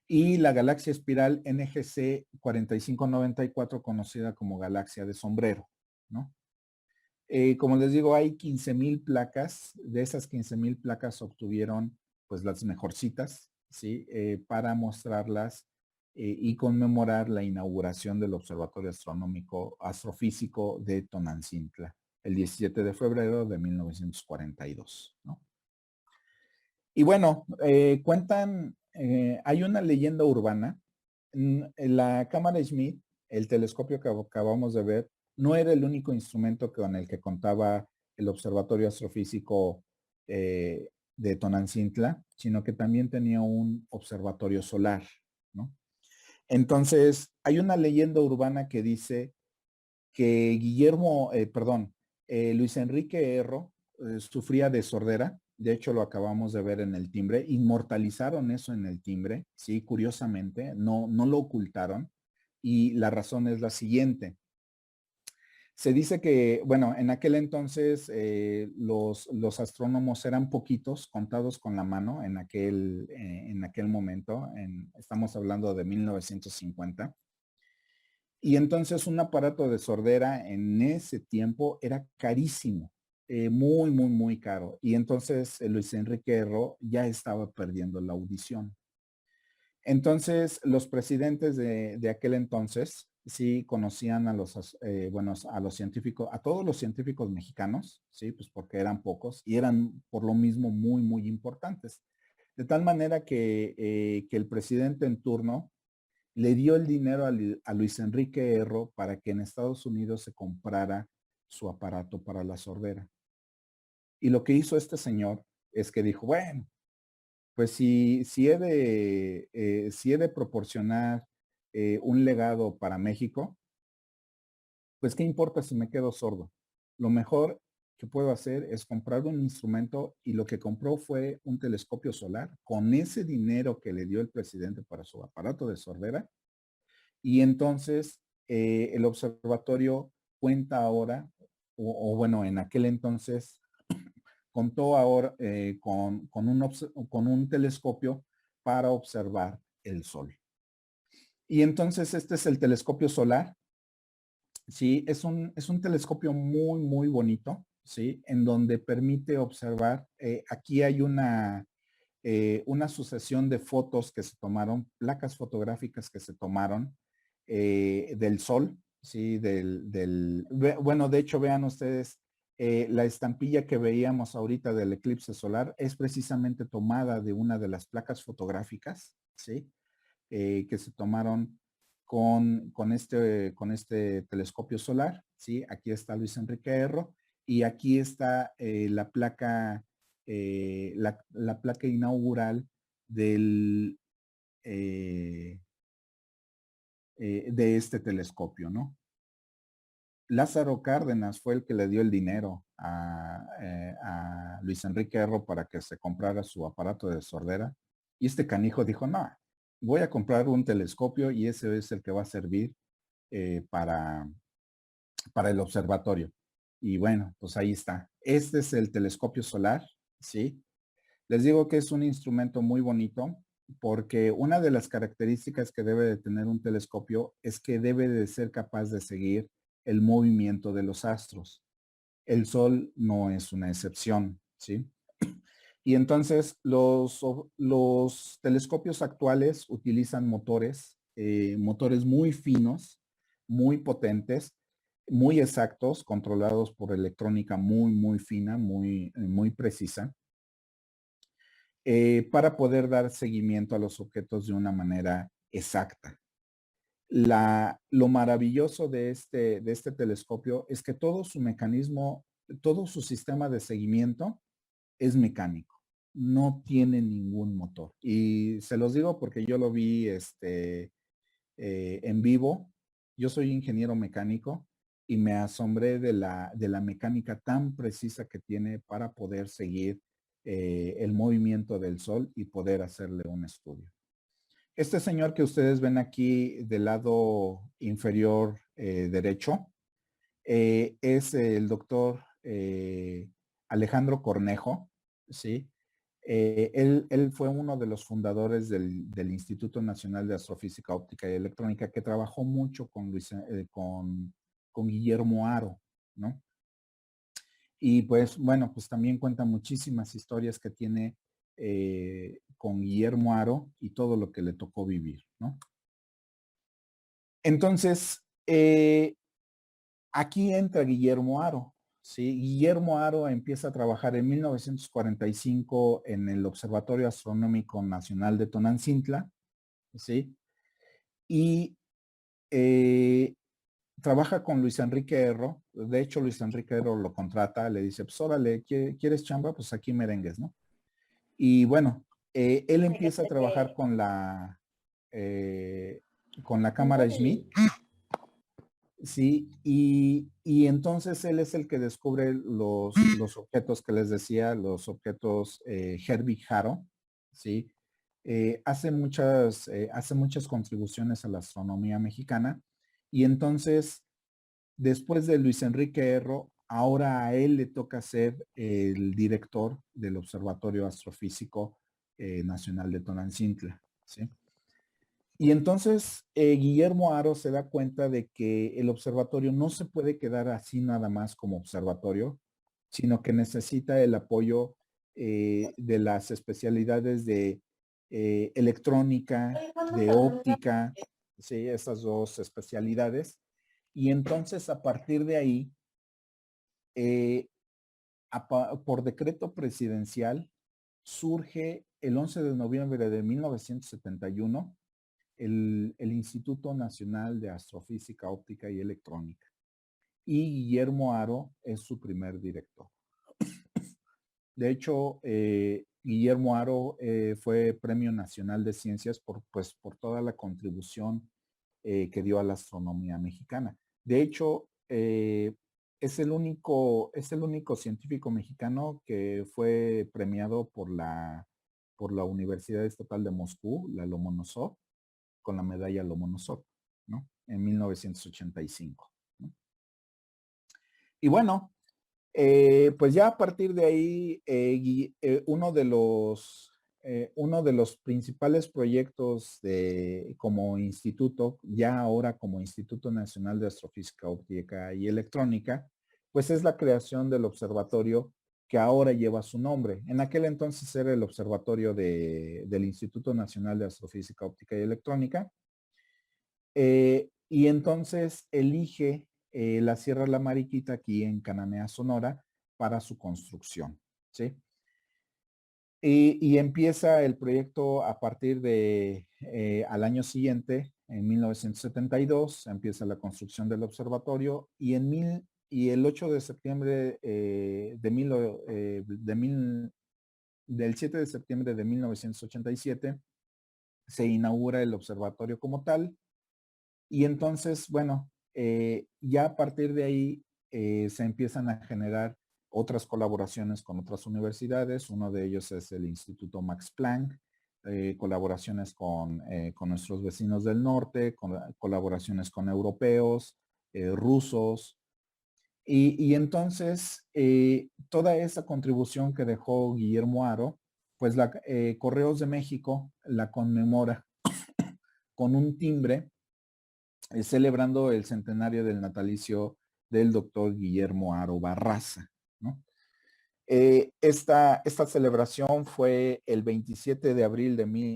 Y la galaxia espiral NGC 4594 conocida como galaxia de sombrero, ¿no? Como les digo, hay 15,000 placas. De esas 15,000 placas obtuvieron pues las mejorcitas, ¿sí? Para mostrarlas y conmemorar la inauguración del Observatorio Astrofísico de Tonantzintla, el 17 de febrero de 1942, ¿no? Y bueno, hay una leyenda urbana. La cámara Schmidt, el telescopio que acabamos de ver, no era el único instrumento con el que contaba el Observatorio Astrofísico de Tonantzintla, sino que también tenía un observatorio solar, ¿no? Entonces, hay una leyenda urbana que dice que Luis Enrique Erro sufría de sordera. De hecho, lo acabamos de ver en el timbre. Inmortalizaron eso en el timbre, sí, curiosamente, no lo ocultaron. Y la razón es la siguiente. Se dice que, bueno, en aquel entonces los astrónomos eran poquitos, contados con la mano en aquel momento. Estamos hablando de 1950. Y entonces un aparato de sordera en ese tiempo era carísimo, muy, muy, muy caro. Y entonces Luis Enrique Erro ya estaba perdiendo la audición. Entonces los presidentes de aquel entonces sí conocían a a los científicos, a todos los científicos mexicanos, sí, pues porque eran pocos y eran por lo mismo muy, muy importantes. De tal manera que el presidente en turno le dio el dinero a Luis Enrique Erro para que en Estados Unidos se comprara su aparato para la sordera. Y lo que hizo este señor es que dijo, bueno, pues si he de proporcionar un legado para México, pues qué importa si me quedo sordo. Lo mejor que puedo hacer es comprar un instrumento y lo que compró fue un telescopio solar con ese dinero que le dio el presidente para su aparato de sordera. Y entonces el observatorio cuenta ahora, bueno, en aquel entonces contó ahora con un telescopio para observar el Sol. Y entonces este es el telescopio solar. Sí, es un telescopio muy, muy bonito, ¿sí? En donde permite observar, aquí hay una sucesión de fotos que se tomaron, placas fotográficas que se tomaron del Sol, ¿sí? Bueno, de hecho, vean ustedes, la estampilla que veíamos ahorita del eclipse solar es precisamente tomada de una de las placas fotográficas, ¿sí? Que se tomaron con este telescopio solar, ¿sí? Aquí está Luis Enrique Erro y aquí está la placa inaugural del, eh, de este telescopio, ¿no? Lázaro Cárdenas fue el que le dio el dinero a Luis Enrique Erro para que se comprara su aparato de sordera. Y este canijo dijo, no, voy a comprar un telescopio y ese es el que va a servir eh, para, para el observatorio. Y bueno, pues ahí está. Este es el telescopio solar, ¿sí? Les digo que es un instrumento muy bonito porque una de las características que debe de tener un telescopio es que debe de ser capaz de seguir el movimiento de los astros. El Sol no es una excepción, ¿sí? Y entonces los telescopios actuales utilizan motores muy finos, muy potentes, muy exactos, controlados por electrónica muy, muy fina, muy, muy precisa, para poder dar seguimiento a los objetos de una manera exacta. Lo maravilloso de este telescopio es que todo su mecanismo, todo su sistema de seguimiento es mecánico. No tiene ningún motor. Y se los digo porque yo lo vi en vivo. Yo soy ingeniero mecánico y me asombré de la mecánica tan precisa que tiene para poder seguir el movimiento del Sol y poder hacerle un estudio. Este señor que ustedes ven aquí del lado inferior derecho es el doctor Alejandro Cornejo, ¿sí? Él fue uno de los fundadores del Instituto Nacional de Astrofísica Óptica y Electrónica que trabajó mucho con Guillermo Haro, ¿no? Y pues bueno, pues también cuenta muchísimas historias que tiene con Guillermo Haro y todo lo que le tocó vivir, ¿no? Entonces, aquí entra Guillermo Haro, ¿sí? Guillermo Haro empieza a trabajar en 1945 en el Observatorio Astronómico Nacional de Tonantzintla, ¿sí? Y trabaja con Luis Enrique Erro. De hecho, Luis Enrique Erro lo contrata, le dice, pues órale, ¿quieres chamba? Pues aquí merengues, ¿no? Y bueno, él empieza a trabajar con la cámara Schmidt, sí, y entonces él es el que descubre los objetos que les decía, los objetos Herbig Haro, sí. Hace muchas contribuciones a la astronomía mexicana y entonces Después de Luis Enrique Erro, ahora a él le toca ser el director del Observatorio Astrofísico Nacional de Tonantzintla, ¿sí? Y entonces Guillermo Haro se da cuenta de que el observatorio no se puede quedar así nada más como observatorio, sino que necesita el apoyo de las especialidades de electrónica, de óptica, ¿sí? Esas dos especialidades. Y entonces a partir de ahí, eh, por decreto presidencial, surge el 11 de noviembre de 1971 el Instituto Nacional de Astrofísica, Óptica y Electrónica. Y Guillermo Haro es su primer director. De hecho, Guillermo Haro fue Premio Nacional de Ciencias por toda la contribución que dio a la astronomía mexicana. De hecho, es el único científico mexicano que fue premiado por la Universidad Estatal de Moscú, la Lomonosov, con la medalla Lomonosov, ¿no? En 1985. ¿no? Y bueno, pues ya a partir de ahí, uno de los principales proyectos como instituto, ya ahora como Instituto Nacional de Astrofísica, Óptica y Electrónica, pues es la creación del observatorio que ahora lleva su nombre. En aquel entonces era el observatorio del Instituto Nacional de Astrofísica, Óptica y Electrónica. Y entonces elige la Sierra La Mariquita aquí en Cananea, Sonora, para su construcción, ¿sí? Y empieza el proyecto a partir de, al año siguiente, en 1972, empieza la construcción del observatorio y el 8 de septiembre del 7 de septiembre de 1987 se inaugura el observatorio como tal. Y entonces, bueno, ya a partir de ahí se empiezan a generar otras colaboraciones con otras universidades. Uno de ellos es el Instituto Max Planck, colaboraciones con nuestros vecinos del norte, colaboraciones con europeos, rusos. Y entonces, toda esa contribución que dejó Guillermo Haro, pues Correos de México la conmemora con un timbre celebrando el centenario del natalicio del doctor Guillermo Haro Barraza. ¿no? Esta celebración fue el 27 de abril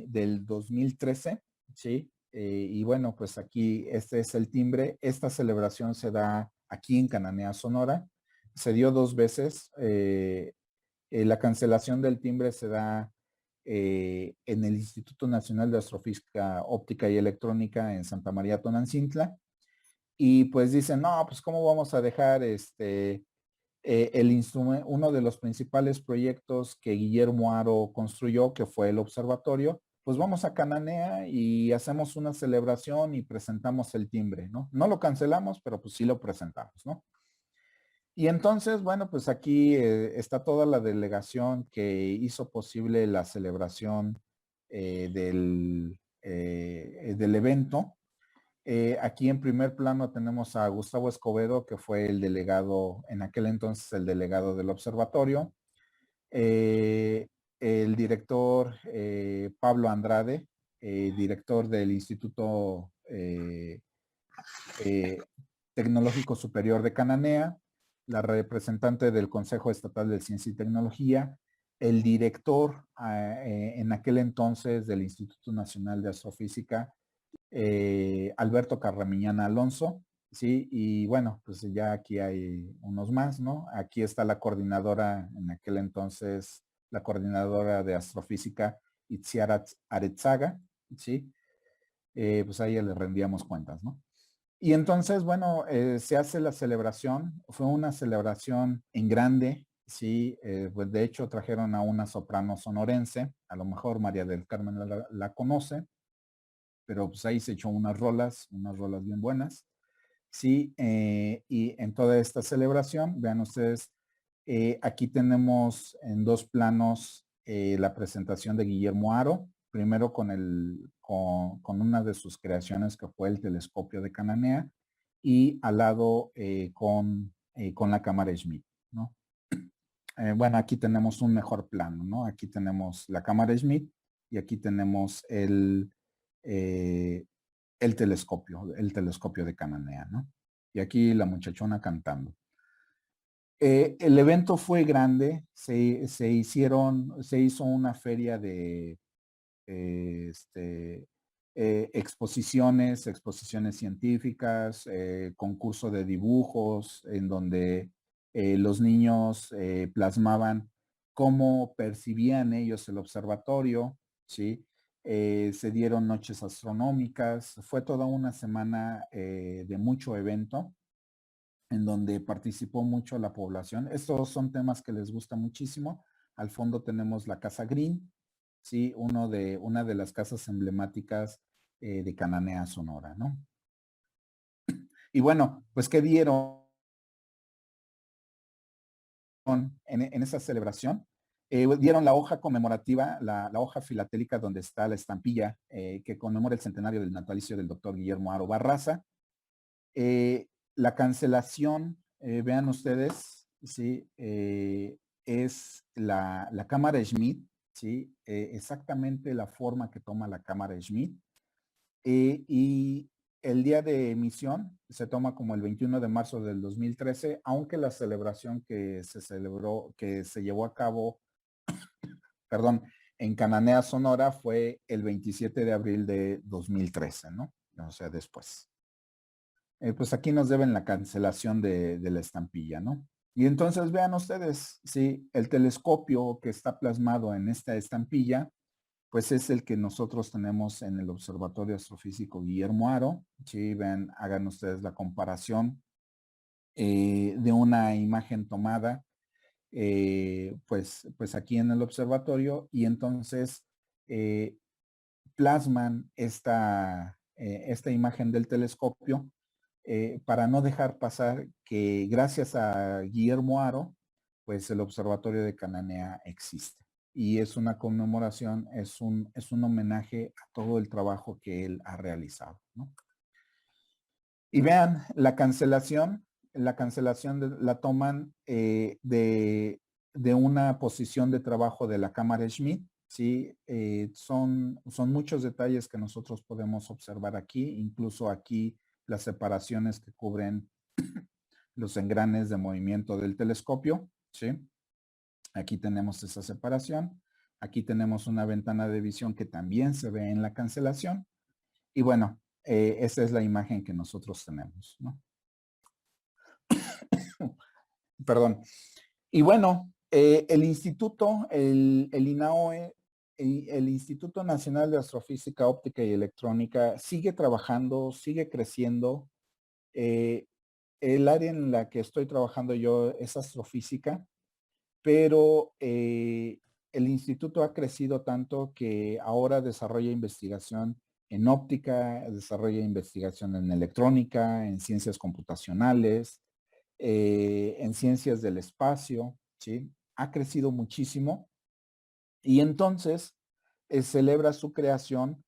del 2013, ¿sí? Y bueno, pues aquí este es el timbre. Esta celebración se da aquí en Cananea, Sonora. Se dio 2 veces. La cancelación del timbre se da en el Instituto Nacional de Astrofísica, Óptica y Electrónica en Santa María Tonantzintla. Y pues dicen, no, pues cómo vamos a dejar uno de los principales proyectos que Guillermo Haro construyó, que fue el observatorio, pues vamos a Cananea y hacemos una celebración y presentamos el timbre, ¿no? No lo cancelamos, pero pues sí lo presentamos, ¿no? Y entonces, bueno, pues aquí está toda la delegación que hizo posible la celebración del evento. Aquí en primer plano tenemos a Gustavo Escobedo, que fue el delegado, en aquel entonces el delegado del observatorio. El director Pablo Andrade, director del Instituto Tecnológico Superior de Cananea, la representante del Consejo Estatal de Ciencia y Tecnología, el director en aquel entonces del Instituto Nacional de Astrofísica, Alberto Carramiñana Alonso, ¿sí? Y bueno, pues ya aquí hay unos más, ¿no? Aquí está la coordinadora, en aquel entonces, la coordinadora de astrofísica, Itziar Aretzaga, ¿sí? Pues a ella le rendíamos cuentas, ¿no? Y entonces, bueno, se hace la celebración, fue una celebración en grande, sí, pues de hecho trajeron a una soprano sonorense, a lo mejor María del Carmen la conoce, pero pues ahí se echó unas rolas bien buenas, sí, y en toda esta celebración, vean ustedes, aquí tenemos en 2 planos la presentación de Guillermo Haro, primero con una de sus creaciones que fue el telescopio de Cananea, y al lado con la cámara Schmidt, ¿no? Bueno, aquí tenemos un mejor plano, ¿no? Aquí tenemos la cámara Schmidt y aquí tenemos el telescopio de Cananea, ¿no? Y aquí la muchachona cantando. El evento fue grande, se hizo una feria de exposiciones científicas, concurso de dibujos, en donde los niños plasmaban cómo percibían ellos el observatorio, ¿sí? Se dieron noches astronómicas, fue toda una semana de mucho evento en donde participó mucho la población. Estos son temas que les gusta muchísimo. Al fondo tenemos la Casa Green, ¿sí? Una de las casas emblemáticas de Cananea, Sonora, ¿no? Y bueno, pues ¿qué dieron en esa celebración? Dieron la hoja conmemorativa, la hoja filatélica donde está la estampilla que conmemora el centenario del natalicio del doctor Guillermo Haro Barraza. La cancelación, vean ustedes, ¿sí? Es la cámara Schmidt, ¿sí? Exactamente la forma que toma la cámara Schmidt. Y el día de emisión se toma como el 21 de marzo del 2013, aunque la celebración que se llevó a cabo, perdón, en Cananea, Sonora, fue el 27 de abril de 2013, ¿no? O sea, después. Pues aquí nos deben la cancelación de la estampilla, ¿no? Y entonces vean ustedes, sí, el telescopio que está plasmado en esta estampilla, pues es el que nosotros tenemos en el Observatorio Astrofísico Guillermo Haro. Sí, ven, hagan ustedes la comparación de una imagen tomada, pues aquí en el observatorio, y entonces plasman esta imagen del telescopio para no dejar pasar que gracias a Guillermo Haro, pues el Observatorio de Cananea existe. Y es una conmemoración, es un homenaje a todo el trabajo que él ha realizado, ¿no? Y vean, la cancelación la toman de una posición de trabajo de la cámara Schmidt, ¿sí? Son muchos detalles que nosotros podemos observar aquí, incluso aquí las separaciones que cubren los engranes de movimiento del telescopio, ¿sí? Aquí tenemos esa separación. Aquí tenemos una ventana de visión que también se ve en la cancelación. Y bueno, esa es la imagen que nosotros tenemos, ¿no? Perdón. Y bueno, el instituto, el INAOE, el Instituto Nacional de Astrofísica Óptica y Electrónica sigue trabajando, sigue creciendo. El área en la que estoy trabajando yo es astrofísica, pero el instituto ha crecido tanto que ahora desarrolla investigación en óptica, desarrolla investigación en electrónica, en ciencias computacionales, en ciencias del espacio, ¿sí? Ha crecido muchísimo y entonces celebra su creación,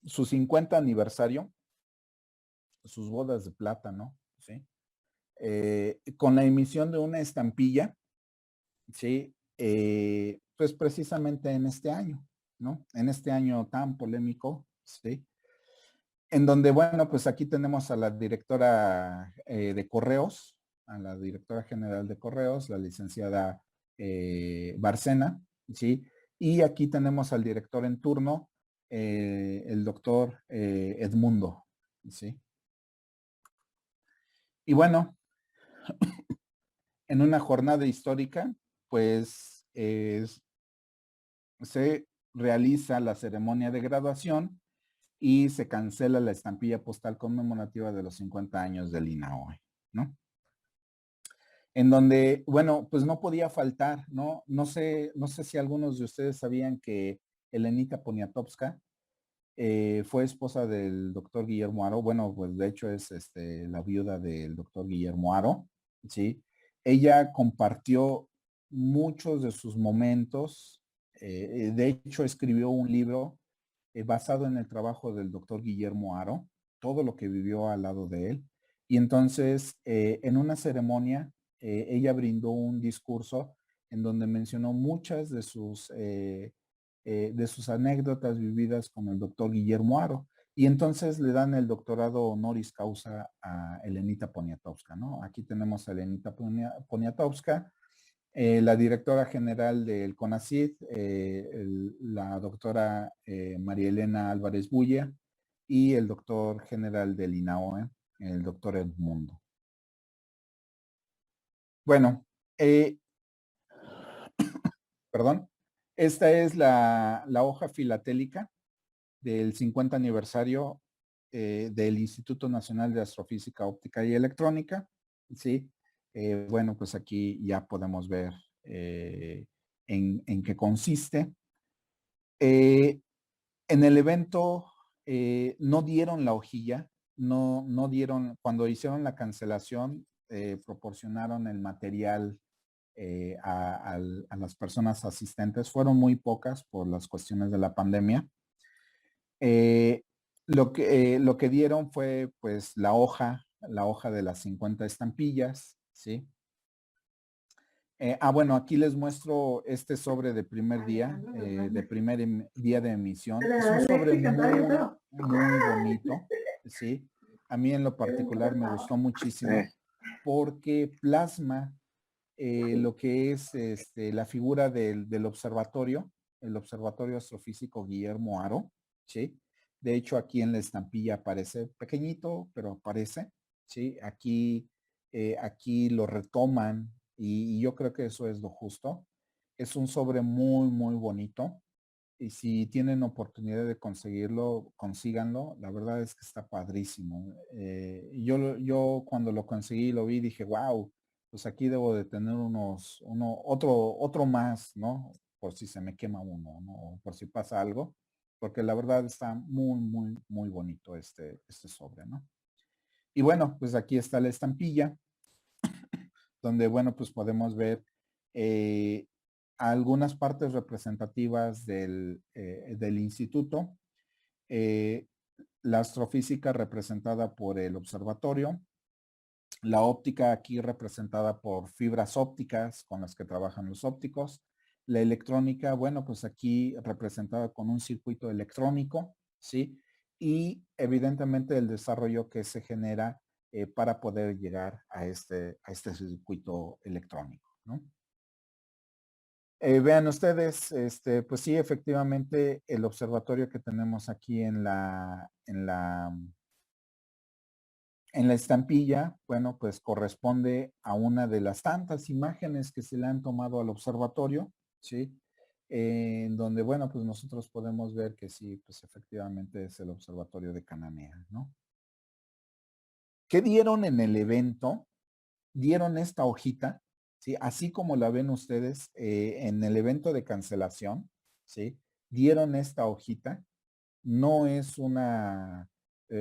su 50 aniversario, sus bodas de plata, ¿no? ¿Sí? Con la emisión de una estampilla, ¿sí? Pues precisamente en este año, ¿no? En este año tan polémico, ¿sí? En donde, bueno, pues aquí tenemos a la directora de Correos, a la directora general de Correos, la licenciada Barcena, ¿sí? Y aquí tenemos al director en turno, el doctor Edmundo, ¿sí? Y bueno, en una jornada histórica, pues se realiza la ceremonia de graduación y se cancela la estampilla postal conmemorativa de los 50 años del INAOE, ¿no? En donde, bueno, pues no podía faltar, ¿no? No sé si algunos de ustedes sabían que Elenita Poniatowska fue esposa del doctor Guillermo Haro. Bueno, pues de hecho es la viuda del doctor Guillermo Haro, ¿sí? Ella compartió muchos de sus momentos. De hecho, escribió un libro basado en el trabajo del doctor Guillermo Haro. todo lo que vivió al lado de él. Y entonces, en una ceremonia, ella brindó un discurso en donde mencionó muchas de sus anécdotas vividas con el doctor Guillermo Haro. Y entonces le dan el doctorado honoris causa a Elenita Poniatowska, ¿no? Aquí tenemos a Elenita Poniatowska, la directora general del CONACYT, la doctora María Elena Álvarez Bulla y el doctor general del INAOE, el doctor Edmundo. Bueno, perdón, esta es la hoja filatélica del 50 aniversario del Instituto Nacional de Astrofísica Óptica y Electrónica, ¿sí? Bueno, pues aquí ya podemos ver en qué consiste. En el evento no dieron la hojilla, no dieron, cuando hicieron la cancelación, proporcionaron el material a las personas asistentes. Fueron muy pocas por las cuestiones de la pandemia. Lo que dieron fue pues la hoja de las 50 estampillas, ¿sí? Bueno, aquí les muestro este sobre de primer día, de primer día de emisión. Es un sobre muy bonito, ¿sí? A mí en lo particular me gustó muchísimo porque plasma lo que es la figura del observatorio, el Observatorio Astrofísico Guillermo Haro, ¿sí? De hecho, aquí en la estampilla aparece pequeñito, pero aparece, ¿sí? Aquí lo retoman y yo creo que eso es lo justo. Es un sobre muy, muy bonito. Y si tienen oportunidad de conseguirlo, consíganlo. La verdad es que está padrísimo. Yo cuando lo conseguí, lo vi, dije, wow, pues aquí debo de tener otro más, ¿no? Por si se me quema uno, ¿no? O por si pasa algo. Porque la verdad está muy, muy, muy bonito este sobre, ¿no? Y bueno, pues aquí está la estampilla, donde, bueno, pues podemos ver algunas partes representativas del instituto, la astrofísica representada por el observatorio, la óptica aquí representada por fibras ópticas con las que trabajan los ópticos, la electrónica, bueno, pues aquí representada con un circuito electrónico, ¿sí? Y evidentemente el desarrollo que se genera para poder llegar a este circuito electrónico, ¿no? Vean ustedes, pues sí, efectivamente, el observatorio que tenemos aquí en la estampilla, bueno, pues corresponde a una de las tantas imágenes que se le han tomado al observatorio, ¿sí? En donde, bueno, pues nosotros podemos ver que sí, pues efectivamente es el observatorio de Cananea, ¿no? ¿Qué dieron en el evento? Dieron esta hojita, ¿sí? Así como la ven ustedes en el evento de cancelación, ¿sí? Dieron esta hojita. No es una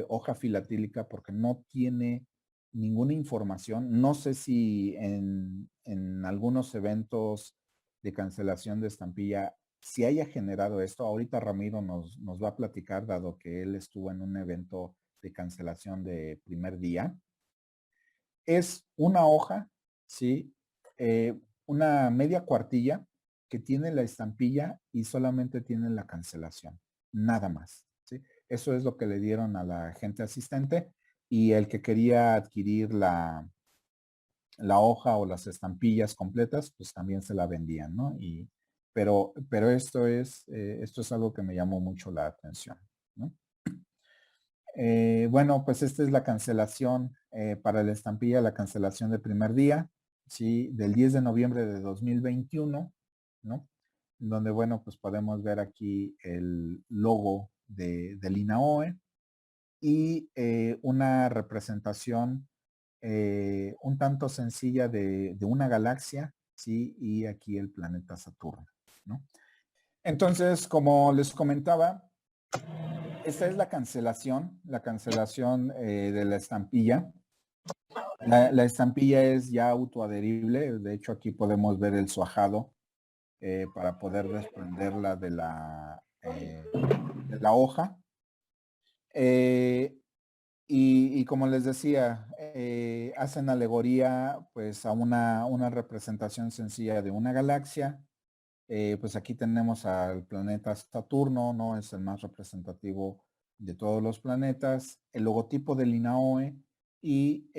hoja filatélica porque no tiene ninguna información. No sé si en algunos eventos de cancelación de estampilla si haya generado esto. Ahorita Ramiro nos va a platicar, dado que él estuvo en un evento de cancelación de primer día. Es una hoja, ¿sí? Una media cuartilla que tiene la estampilla y solamente tiene la cancelación. Nada más, ¿sí? Eso es lo que le dieron a la gente asistente y el que quería adquirir la hoja o las estampillas completas, pues también se la vendían, ¿no? Pero esto es algo que me llamó mucho la atención, ¿no? Bueno, pues esta es la cancelación para la estampilla, la cancelación del primer día, ¿sí? Del 10 de noviembre de 2021, ¿no? Donde, bueno, pues podemos ver aquí el logo del INAOE y una representación un tanto sencilla de una galaxia, ¿sí? Y aquí el planeta Saturno, ¿no? Entonces, como les comentaba, esta es la cancelación de la estampilla. La estampilla es ya autoadherible, de hecho aquí podemos ver el suajado para poder desprenderla de la hoja. Y como les decía, hacen alegoría pues a una representación sencilla de una galaxia. Pues aquí tenemos al planeta Saturno, ¿no? Es el más representativo de todos los planetas. El logotipo del INAOE y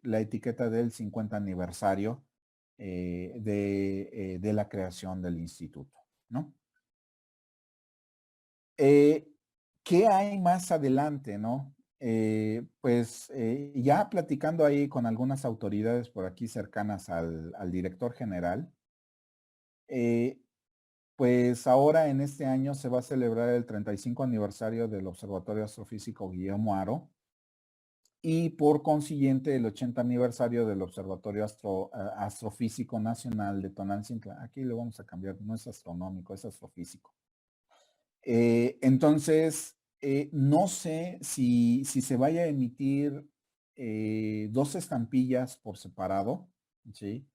la etiqueta del 50 aniversario de la creación del instituto, ¿no? ¿Qué hay más adelante, no? Ya platicando ahí con algunas autoridades por aquí cercanas al director general, pues ahora en este año se va a celebrar el 35 aniversario del Observatorio Astrofísico Guillermo Haro y por consiguiente el 80 aniversario del Observatorio Astrofísico Nacional de Tonantzintla. Aquí le vamos a cambiar, no es astronómico, es astrofísico. Entonces, no sé si se vaya a emitir dos estampillas por separado, ¿sí?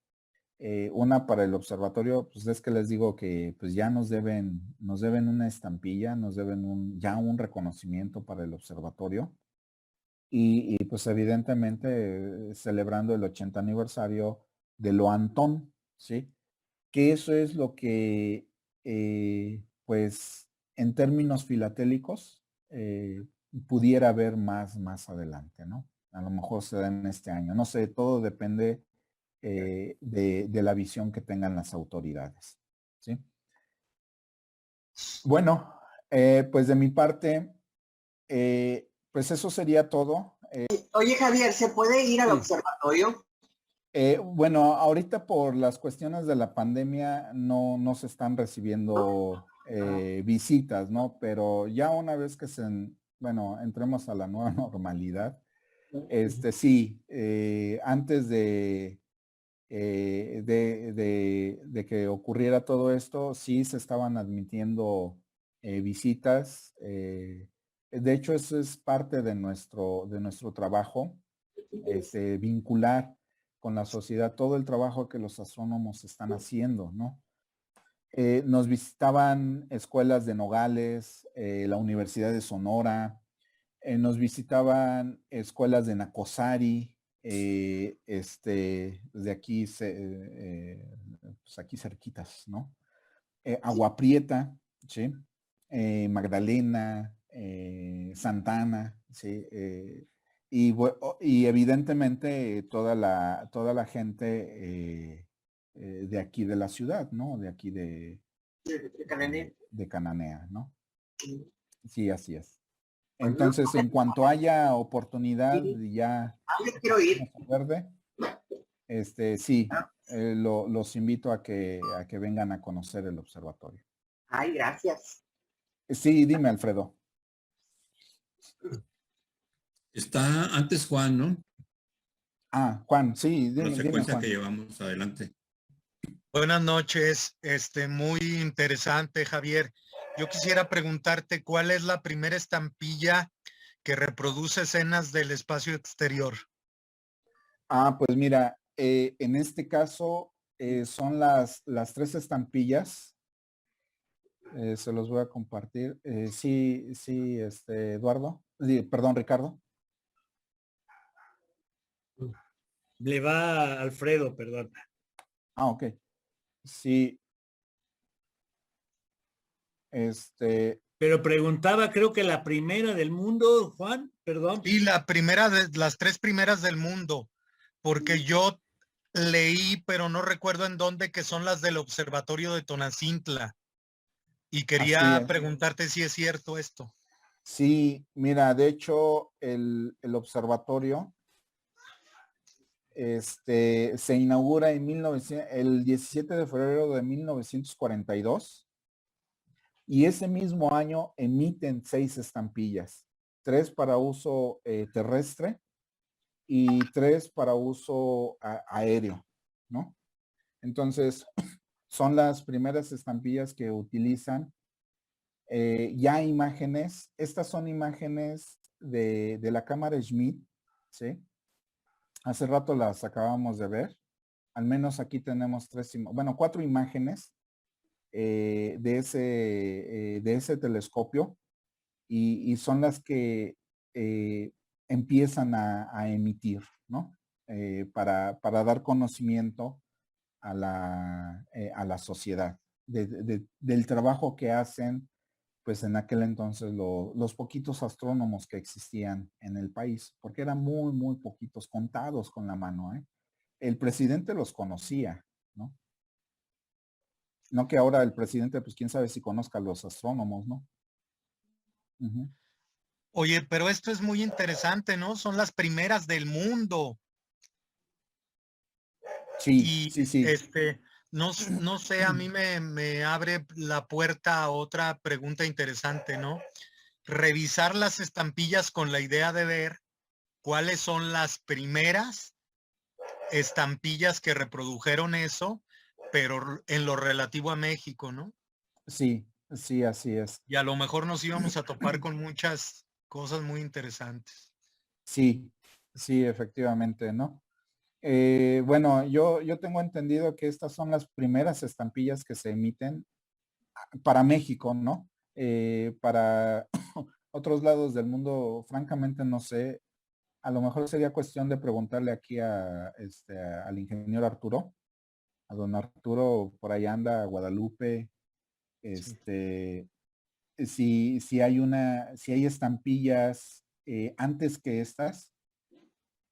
Una para el observatorio, pues es que les digo que pues ya nos deben una estampilla, nos deben ya un reconocimiento para el observatorio. Y pues evidentemente celebrando el 80 aniversario de lo Antón, ¿sí? Que eso es lo que, pues, en términos filatélicos, pudiera haber más adelante, ¿no? A lo mejor se da en este año. No sé, todo depende de la visión que tengan las autoridades, ¿sí? Bueno, pues de mi parte, pues eso sería todo. Oye, Javier, ¿se puede ir al Sí. observatorio? Bueno, ahorita por las cuestiones de la pandemia no se están recibiendo visitas, ¿no? Pero ya una vez que entremos a la nueva normalidad, sí, antes de que ocurriera todo esto, sí se estaban admitiendo visitas. De hecho, eso es parte de nuestro trabajo, vincular con la sociedad todo el trabajo que los astrónomos están haciendo, ¿no? Nos visitaban escuelas de Nogales, la Universidad de Sonora, nos visitaban escuelas de Nacosari, de aquí, pues aquí cerquitas, ¿no? Agua Prieta, ¿sí? Magdalena, Santana, ¿sí? Y evidentemente toda la gente de aquí de la ciudad, ¿no? De aquí de Cananea, ¿no? Sí, así es. Entonces, en cuanto haya oportunidad, ya quiero ir. verde, sí, los invito a que vengan a conocer el observatorio. Ay, gracias. Sí, dime, Alfredo. Está antes Juan, ¿no? Ah, Juan, sí, La dime, secuencia Juan. que llevamos adelante. Buenas noches, muy interesante, Javier. Yo quisiera preguntarte cuál es la primera estampilla que reproduce escenas del espacio exterior. Ah, pues mira, en este caso son las tres estampillas. Se los voy a compartir. Sí, Eduardo. Perdón, Ricardo. Le va a Alfredo, perdón. Ah, ok. Sí. Pero preguntaba, creo que la primera del mundo, Juan, perdón. Sí, las tres primeras del mundo, porque yo leí, pero no recuerdo en dónde, que son las del Observatorio de Tonantzintla. Y quería preguntarte si es cierto esto. Sí, mira, de hecho, el observatorio se inaugura el 17 de febrero de 1942 y ese mismo año emiten 6 estampillas, 3 para uso terrestre y 3 para uso aéreo, ¿no? Entonces, son las primeras estampillas que utilizan ya imágenes. Estas son imágenes de la cámara Schmidt, ¿sí? Hace rato las acabamos de ver. Al menos aquí tenemos 4 imágenes de ese telescopio y son las que empiezan a emitir, ¿no? Para dar conocimiento a la sociedad del trabajo que hacen, pues en aquel entonces los poquitos astrónomos que existían en el país, porque eran muy, muy poquitos, contados con la mano, ¿eh? El presidente los conocía, ¿no? No que ahora el presidente, pues quién sabe si conozca a los astrónomos, ¿no? Uh-huh. Oye, pero esto es muy interesante, ¿no? Son las primeras del mundo. Sí, Y sí. no sé, a mí me abre la puerta a otra pregunta interesante, ¿no? Revisar las estampillas con la idea de ver cuáles son las primeras estampillas que reprodujeron eso, pero en lo relativo a México, ¿no? Sí, así es. Y a lo mejor nos íbamos a topar con muchas cosas muy interesantes. Sí, efectivamente, ¿no? Bueno, yo tengo entendido que estas son las primeras estampillas que se emiten para México, ¿no? Para otros lados del mundo, francamente no sé. A lo mejor sería cuestión de preguntarle aquí al ingeniero Arturo, a don Arturo, por ahí anda, a Guadalupe, si hay estampillas antes que estas,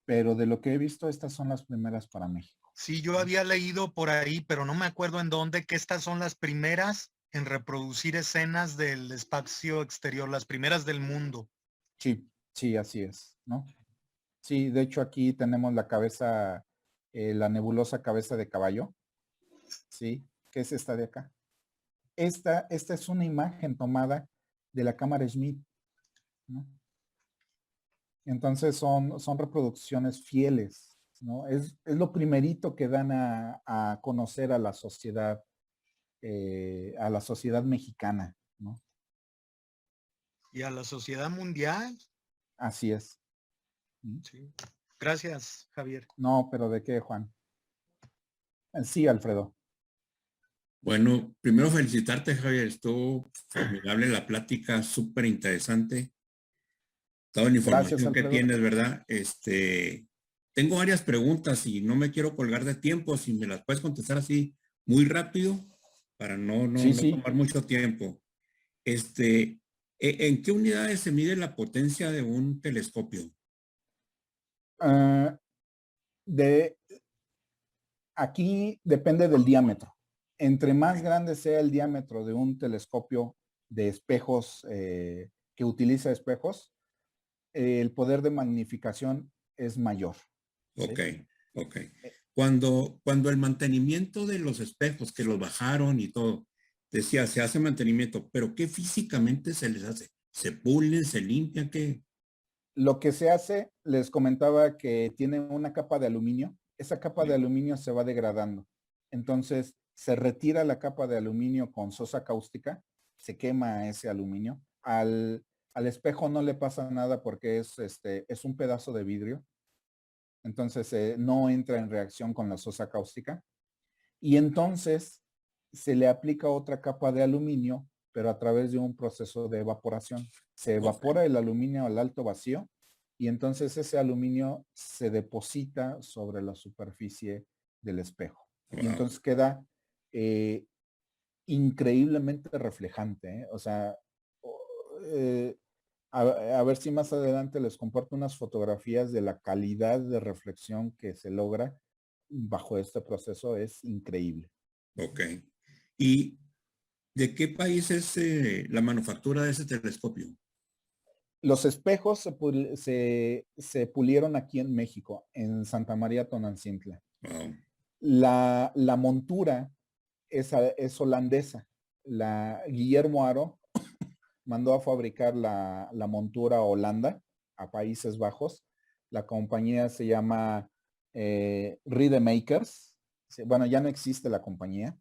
pero de lo que he visto, estas son las primeras para México. Sí, yo había leído por ahí, pero no me acuerdo en dónde, que estas son las primeras en reproducir escenas del espacio exterior, las primeras del mundo. Sí, así es, ¿no? Sí, de hecho aquí tenemos la cabeza, la nebulosa cabeza de caballo, ¿sí? Que es esta de acá. Esta es una imagen tomada de la cámara Schmidt, ¿no? Entonces son reproducciones fieles, ¿no? Es lo primerito que dan a conocer a la sociedad mexicana, ¿no? Y a la sociedad mundial. Así es. Sí. Gracias, Javier. No, pero ¿de qué, Juan? Sí, Alfredo. Bueno, primero felicitarte, Javier. Estuvo formidable la plática, súper interesante. Toda la información Gracias, que Alfredo. tienes, ¿verdad? Tengo varias preguntas y no me quiero colgar de tiempo. Si me las puedes contestar así muy rápido para no Sí. tomar mucho tiempo. ¿En qué unidades se mide la potencia de un telescopio? Aquí depende del diámetro. Entre más grande sea el diámetro de un telescopio de espejos, que utiliza espejos, el poder de magnificación es mayor. ¿sí? Ok. Cuando el mantenimiento de los espejos, que los bajaron y todo, decía, se hace mantenimiento, pero ¿qué físicamente se les hace? ¿Se pulen, se limpian? ¿Qué? Lo que se hace, les comentaba que tiene una capa de aluminio. Esa capa de aluminio se va degradando. Entonces, se retira la capa de aluminio con sosa cáustica, se quema ese aluminio. Al espejo no le pasa nada porque es un pedazo de vidrio. Entonces, no entra en reacción con la sosa cáustica. Y entonces, se le aplica otra capa de aluminio, pero a través de un proceso de evaporación. Se evapora el aluminio al alto vacío y entonces ese aluminio se deposita sobre la superficie del espejo. Y entonces queda increíblemente reflejante, ¿eh? O sea, a ver si más adelante les comparto unas fotografías de la calidad de reflexión que se logra bajo este proceso. Es increíble. Ok. ¿Y de qué país es la manufactura de ese telescopio? Los espejos se pulieron aquí en México, en Santa María Tonantzintla. Wow. La montura es holandesa. Guillermo Haro mandó a fabricar la montura a Holanda, a Países Bajos. La compañía se llama Riedemakers. Bueno, ya no existe la compañía.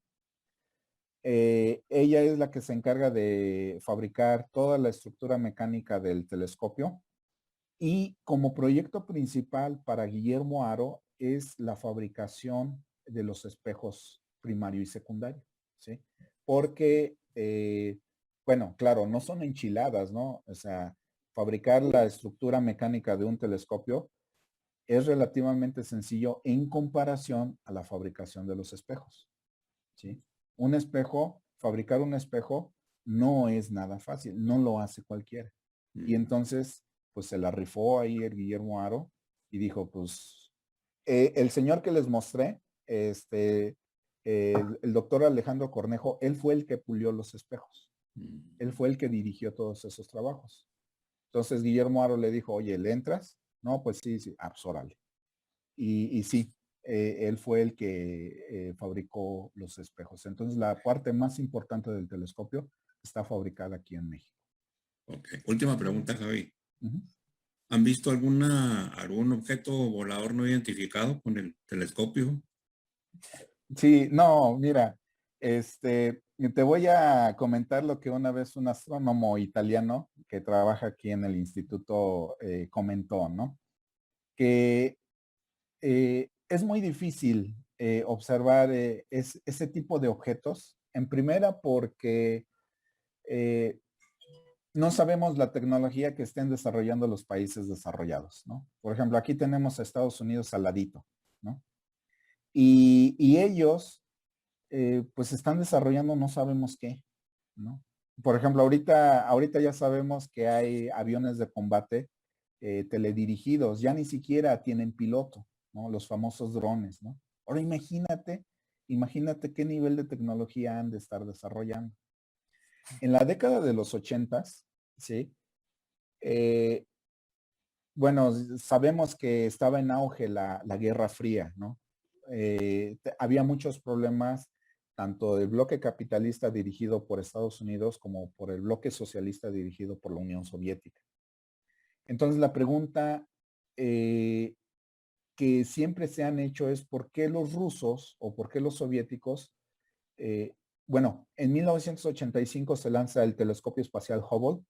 Ella es la que se encarga de fabricar toda la estructura mecánica del telescopio y como proyecto principal para Guillermo Haro es la fabricación de los espejos primario y secundario, ¿sí? Porque, bueno, claro, no son enchiladas, ¿no? O sea, fabricar la estructura mecánica de un telescopio es relativamente sencillo en comparación a la fabricación de los espejos, ¿sí? Un espejo, fabricar un espejo no es nada fácil, no lo hace cualquiera. Y entonces, pues se la rifó ahí el Guillermo Haro y dijo, pues, el señor que les mostré, el doctor Alejandro Cornejo, él fue el que pulió los espejos. Él fue el que dirigió todos esos trabajos. Entonces Guillermo Haro le dijo, oye, ¿le entras? No, pues sí, sí, pues órale. Y sí, él fue el que fabricó los espejos. Entonces la parte más importante del telescopio está fabricada aquí en México. Ok. Última pregunta, Javi. Uh-huh. ¿Han visto algún objeto volador no identificado con el telescopio? Sí, no, mira, te voy a comentar lo que una vez un astrónomo italiano que trabaja aquí en el instituto comentó, ¿no? Que es muy difícil observar ese tipo de objetos. En primera porque no sabemos la tecnología que estén desarrollando los países desarrollados, ¿no? Por ejemplo, aquí tenemos a Estados Unidos al ladito, ¿no? Y ellos pues están desarrollando no sabemos qué, ¿no? Por ejemplo, ahorita ya sabemos que hay aviones de combate teledirigidos, ya ni siquiera tienen piloto, ¿no? Los famosos drones, ¿no? Ahora imagínate qué nivel de tecnología han de estar desarrollando. En la década de los 80s, ¿sí? Bueno, sabemos que estaba en auge la Guerra Fría, ¿no? Había muchos problemas tanto del bloque capitalista dirigido por Estados Unidos como por el bloque socialista dirigido por la Unión Soviética. Entonces la pregunta que siempre se han hecho es ¿por qué los rusos o por qué los soviéticos? Bueno, en 1985 se lanza el telescopio espacial Hubble,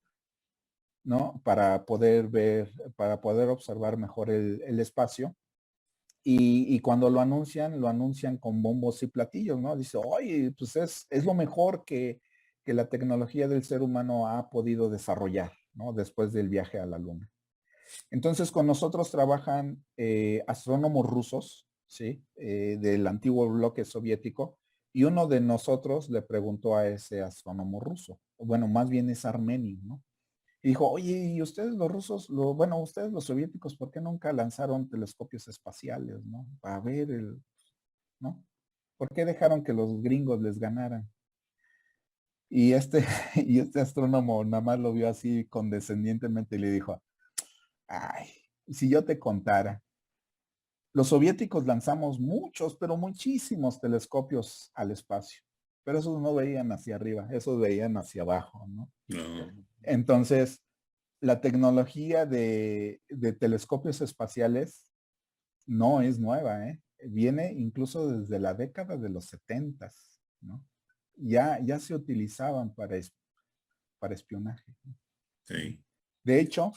¿no? Para poder observar mejor el espacio. Y cuando lo anuncian con bombos y platillos, ¿no? Dice, oye, pues es lo mejor que la tecnología del ser humano ha podido desarrollar, ¿no? Después del viaje a la Luna. Entonces, con nosotros trabajan astrónomos rusos, ¿sí? Del antiguo bloque soviético, y uno de nosotros le preguntó a ese astrónomo ruso, bueno, más bien es armenio, ¿no? Y dijo, oye, ¿y ustedes los rusos, ustedes los soviéticos, ¿por qué nunca lanzaron telescopios espaciales, ¿no? Para ver ¿no? ¿Por qué dejaron que los gringos les ganaran? Y y este astrónomo nada más lo vio así condescendientemente y le dijo, ay, si yo te contara, los soviéticos lanzamos muchos, pero muchísimos telescopios al espacio, pero esos no veían hacia arriba, esos veían hacia abajo, ¿no? No. Entonces, la tecnología de telescopios espaciales no es nueva, ¿eh? Viene incluso desde la década de los 70s, ¿no? Ya se utilizaban para espionaje. Sí. De hecho,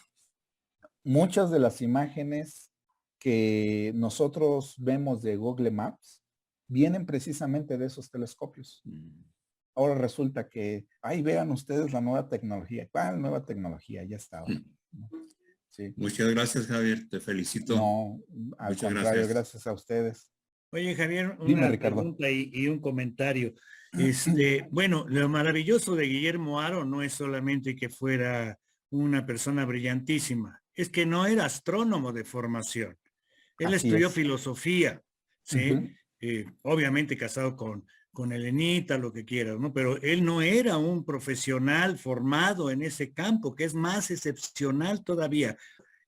muchas de las imágenes que nosotros vemos de Google Maps vienen precisamente de esos telescopios. Ahora resulta que, ay, vean ustedes la nueva tecnología. ¿Cuál nueva tecnología? Ya estaba. Sí. Muchas gracias, Javier. Te felicito. No, al Muchas contrario, gracias. gracias a ustedes. Oye, Javier, Dime, una Ricardo. pregunta y un comentario. Bueno, lo maravilloso de Guillermo Haro no es solamente que fuera una persona brillantísima, es que no era astrónomo de formación. Él Así estudió es. filosofía, ¿sí? Obviamente casado con Elenita, lo que quieras, ¿no? Pero él no era un profesional formado en ese campo, que es más excepcional todavía.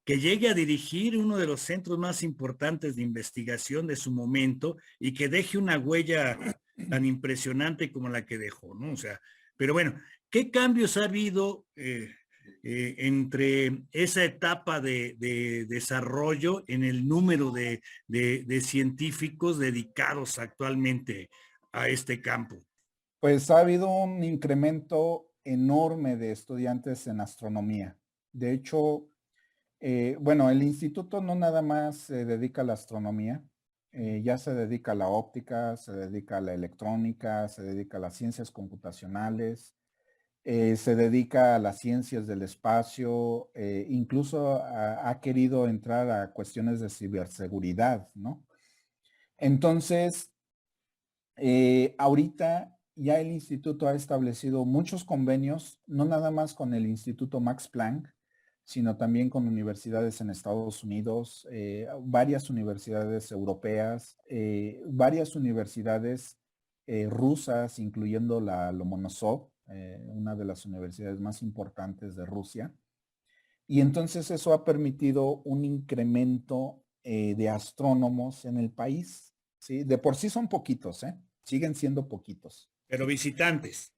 Que llegue a dirigir uno de los centros más importantes de investigación de su momento y que deje una huella tan impresionante como la que dejó, ¿no? O sea, pero bueno, ¿qué cambios ha habido entre esa etapa de desarrollo en el número de científicos dedicados actualmente a este campo? Pues ha habido un incremento enorme de estudiantes en astronomía. De hecho, bueno, el instituto no nada más se dedica a la astronomía, ya se dedica a la óptica, se dedica a la electrónica, se dedica a las ciencias computacionales Se dedica a las ciencias del espacio, incluso ha querido entrar a cuestiones de ciberseguridad, ¿no? Entonces, ahorita ya el instituto ha establecido muchos convenios, no nada más con el Instituto Max Planck, sino también con universidades en Estados Unidos, varias universidades europeas, varias universidades rusas, incluyendo la Lomonosov, una de las universidades más importantes de Rusia. Y entonces eso ha permitido un incremento de astrónomos en el país, ¿sí? De por sí son poquitos, siguen siendo poquitos. Pero visitantes.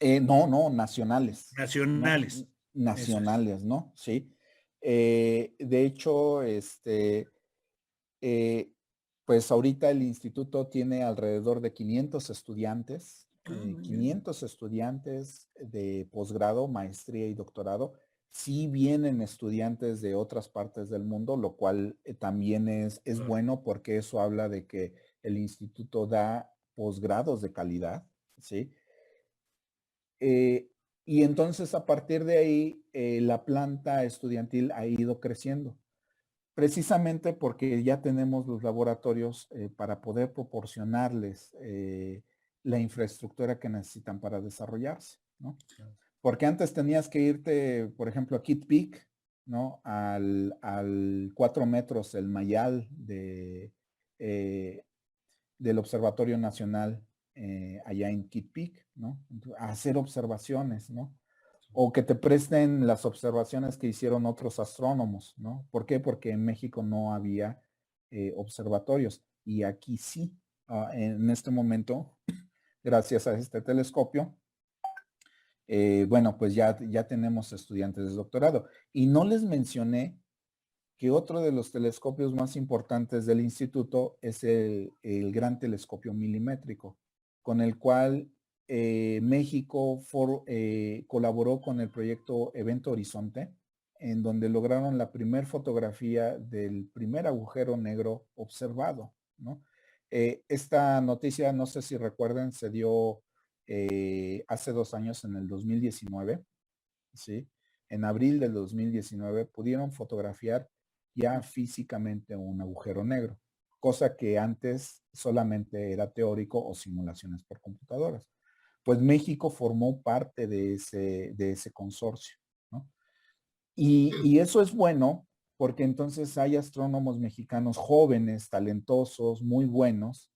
No, nacionales. Nacionales. Nacionales, ¿no? Sí. De hecho, pues ahorita el instituto tiene alrededor de 500 estudiantes, 500 estudiantes de posgrado, maestría y doctorado. Sí vienen estudiantes de otras partes del mundo, lo cual también es bueno porque eso habla de que el instituto da posgrados de calidad, ¿sí? Y entonces a partir de ahí la planta estudiantil ha ido creciendo, precisamente porque ya tenemos los laboratorios para poder proporcionarles la infraestructura que necesitan para desarrollarse, ¿no? Porque antes tenías que irte, por ejemplo, a Kitt Peak, ¿no? Al 4 metros, el mayal del Observatorio Nacional allá en Kitt Peak, ¿no? A hacer observaciones, ¿no? O que te presten las observaciones que hicieron otros astrónomos, ¿no? ¿Por qué? Porque en México no había observatorios y aquí sí, en este momento, gracias a este telescopio, bueno, pues ya tenemos estudiantes de doctorado. Y no les mencioné que otro de los telescopios más importantes del instituto es el Gran Telescopio Milimétrico, con el cual México colaboró con el proyecto Evento Horizonte, en donde lograron la primera fotografía del primer agujero negro observado, ¿no? Esta noticia, no sé si recuerden, se dio hace 2 años, en el 2019, ¿sí? En abril del 2019 pudieron fotografiar ya físicamente un agujero negro, cosa que antes solamente era teórico o simulaciones por computadoras. Pues México formó parte de ese consorcio, ¿no? Y eso es bueno porque entonces hay astrónomos mexicanos jóvenes, talentosos, muy buenos,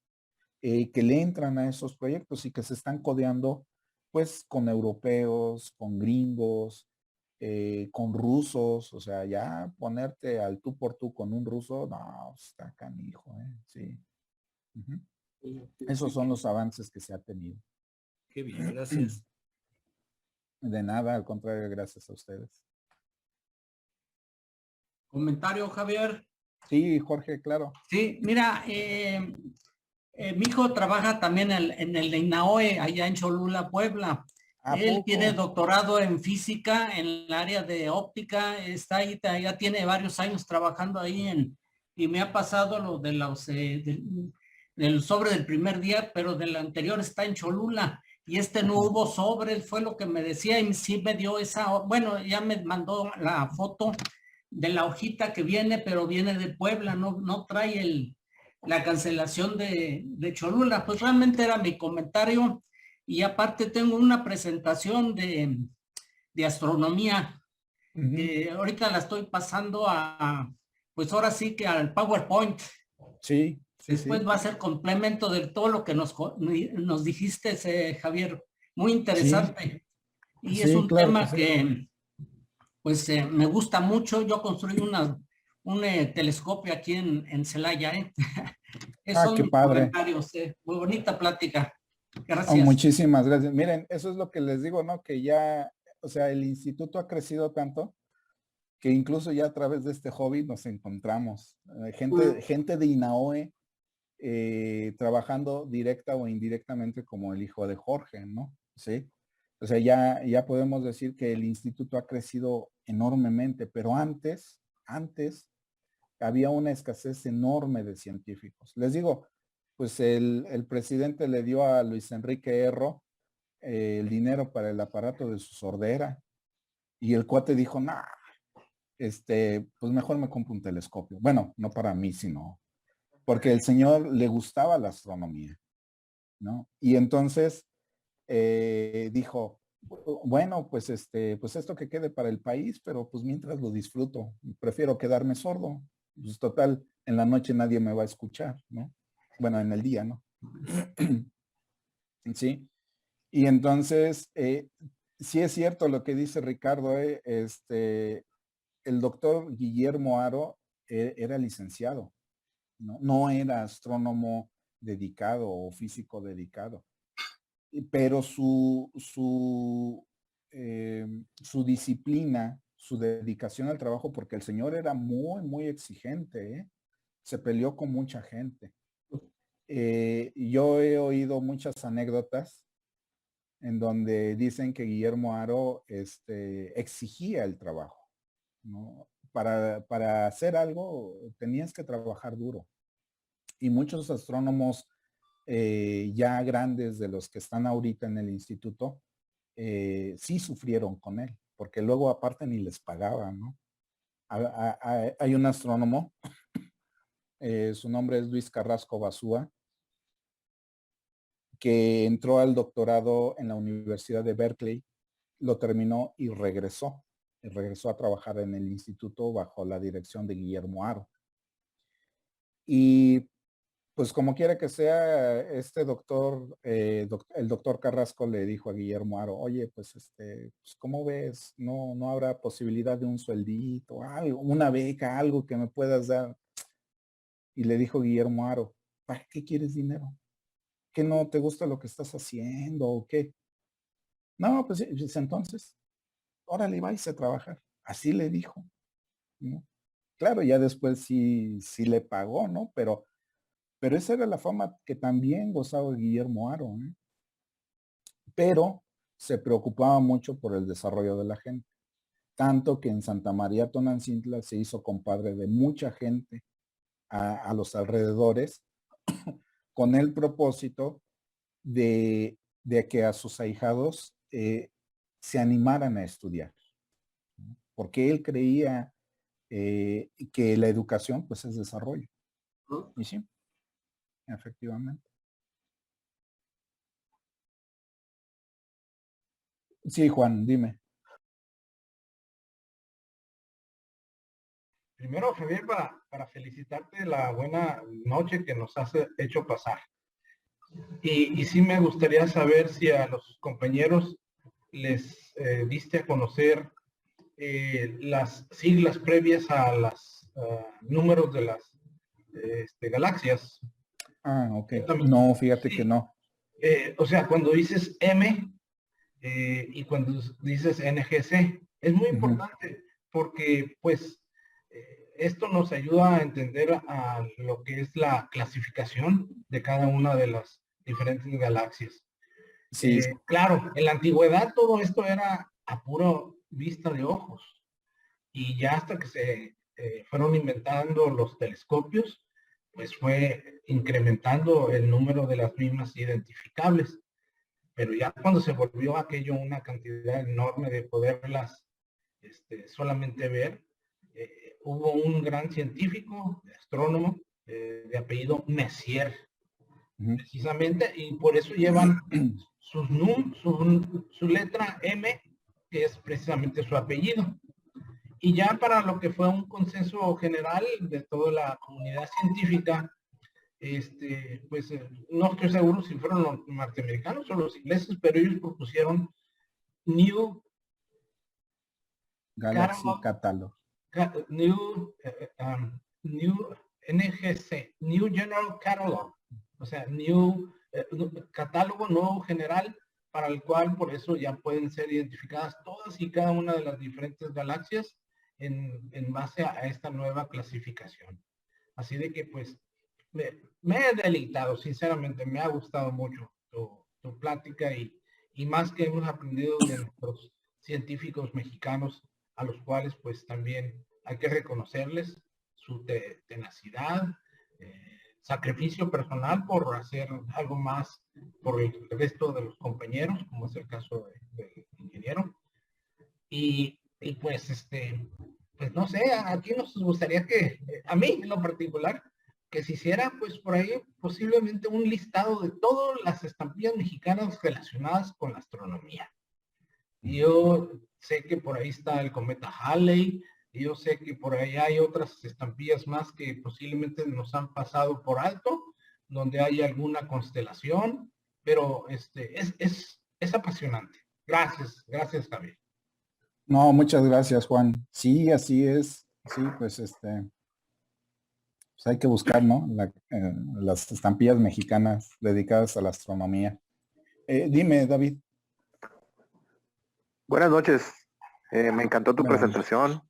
que le entran a esos proyectos y que se están codeando pues con europeos, con gringos, con rusos, o sea, ya ponerte al tú por tú con un ruso, no, está canijo, sí. Esos son los avances que se ha tenido. Qué bien, gracias. De nada, al contrario, gracias a ustedes. Comentario, Javier. Sí, Jorge, claro. Sí, mira, mi hijo trabaja también en el INAOE, allá en Cholula, Puebla. Él tiene doctorado en física en el área de óptica, está ahí, ya tiene varios años trabajando ahí y me ha pasado lo de los del sobre del primer día, pero del anterior está en Cholula y no hubo sobre, fue lo que me decía y sí me dio bueno, ya me mandó la foto de la hojita que viene, pero viene de Puebla, no trae la cancelación de Cholula. Pues realmente era mi comentario. Y aparte tengo una presentación de astronomía. Ahorita la estoy pasando pues ahora sí que al PowerPoint. Sí. Después va a ser complemento de todo lo que nos dijiste, Javier. Muy interesante. Sí. Y es un tema que pues me gusta mucho. Yo construí un telescopio aquí en Celaya. Son qué mis padre. comentarios. Muy bonita plática. Gracias. Muchísimas gracias. Miren, eso es lo que les digo, ¿no? Que ya, o sea, el instituto ha crecido tanto que incluso ya a través de este hobby nos encontramos. Gente de INAOE trabajando directa o indirectamente como el hijo de Jorge, ¿no? Sí. O sea, ya podemos decir que el instituto ha crecido enormemente, pero antes había una escasez enorme de científicos. Les digo, pues el presidente le dio a Luis Enrique Erro el dinero para el aparato de su sordera. Y el cuate dijo, nah, pues mejor me compro un telescopio. Bueno, no para mí, sino porque el señor le gustaba la astronomía, ¿no? Y entonces dijo, bueno, pues pues esto que quede para el país, pero pues mientras lo disfruto, prefiero quedarme sordo. Pues total, en la noche nadie me va a escuchar, ¿no? Bueno, en el día, ¿no? Sí. Y entonces, sí es cierto lo que dice Ricardo, el doctor Guillermo Haro era licenciado, ¿no? No era astrónomo dedicado o físico dedicado, pero su disciplina, su dedicación al trabajo, porque el señor era muy, muy exigente, ¿eh? Se peleó con mucha gente. Yo he oído muchas anécdotas en donde dicen que Guillermo Haro exigía el trabajo, ¿no? Para hacer algo tenías que trabajar duro. Y muchos astrónomos ya grandes de los que están ahorita en el instituto, sí sufrieron con él, porque luego aparte ni les pagaban, ¿no? Hay un astrónomo, su nombre es Luis Carrasco Basúa, que entró al doctorado en la Universidad de Berkeley, lo terminó y regresó a trabajar en el instituto bajo la dirección de Guillermo Haro. Y pues como quiera que sea, el doctor Carrasco le dijo a Guillermo Haro, oye, pues pues, ¿cómo ves? No habrá posibilidad de un sueldito, algo, una beca, algo que me puedas dar. Y le dijo Guillermo Haro, ¿para qué quieres dinero? ¿Qué no te gusta lo que estás haciendo o qué? No, pues entonces, órale, vais a trabajar. Así le dijo, ¿no? Claro, ya después sí le pagó, ¿no? Pero esa era la fama que también gozaba Guillermo Haro, ¿eh? Pero se preocupaba mucho por el desarrollo de la gente. Tanto que en Santa María Tonantzintla se hizo compadre de mucha gente a los alrededores con el propósito de que a sus ahijados se animaran a estudiar, ¿no? Porque él creía que la educación pues es desarrollo. Y sí, efectivamente. Sí, Juan, dime. Primero, Javier, para felicitarte la buena noche que nos has hecho pasar. Y sí me gustaría saber si a los compañeros les diste a conocer las siglas previas a los números de las galaxias. Ah, ok. No, fíjate sí. Que no. O sea, cuando dices M y cuando dices NGC, es muy importante porque pues esto nos ayuda a entender a lo que es la clasificación de cada una de las diferentes galaxias. Sí. Claro, en la antigüedad todo esto era a puro vista de ojos y ya hasta que se fueron inventando los telescopios, pues fue incrementando el número de las mismas identificables. Pero ya cuando se volvió aquello una cantidad enorme de poderlas solamente ver, hubo un gran científico, astrónomo, de apellido Messier, precisamente, y por eso llevan su letra M, que es precisamente su apellido. Y ya para lo que fue un consenso general de toda la comunidad científica, pues no estoy seguro si fueron los norteamericanos o los ingleses, pero ellos propusieron New Galaxy Catalog. New NGC, New General Catalog, o sea, catálogo nuevo general, para el cual por eso ya pueden ser identificadas todas y cada una de las diferentes galaxias en base a esta nueva clasificación. Así de que pues me he deleitado, sinceramente, me ha gustado mucho tu plática y más que hemos aprendido de nuestros científicos mexicanos, a los cuales pues también hay que reconocerles su tenacidad, sacrificio personal por hacer algo más por el resto de los compañeros, como es el caso del ingeniero. Y pues, pues no sé, aquí nos gustaría que, a mí en lo particular, que se hiciera pues por ahí posiblemente un listado de todas las estampillas mexicanas relacionadas con la astronomía. Y yo sé que por ahí está el cometa Halley, y yo sé que por ahí hay otras estampillas más que posiblemente nos han pasado por alto, donde hay alguna constelación, pero es apasionante. Gracias, gracias, Javier. No, muchas gracias, Juan. Sí, así es. Sí, pues pues hay que buscar, ¿no? Las estampillas mexicanas dedicadas a la astronomía. Dime, David. Buenas noches. Me encantó tu Buenas presentación.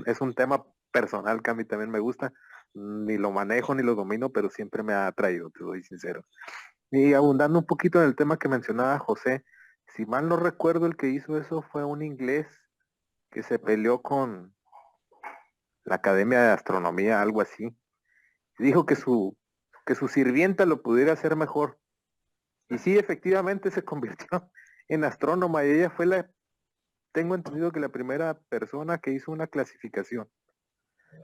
Es un tema personal que a mí también me gusta. Ni lo manejo ni lo domino, pero siempre me ha atraído, te soy sincero. Y abundando un poquito en el tema que mencionaba José, si mal no recuerdo, el que hizo eso fue un inglés que se peleó con la Academia de Astronomía, algo así. Dijo que su sirvienta lo pudiera hacer mejor. Y sí, efectivamente se convirtió en astrónoma y ella fue tengo entendido que la primera persona que hizo una clasificación.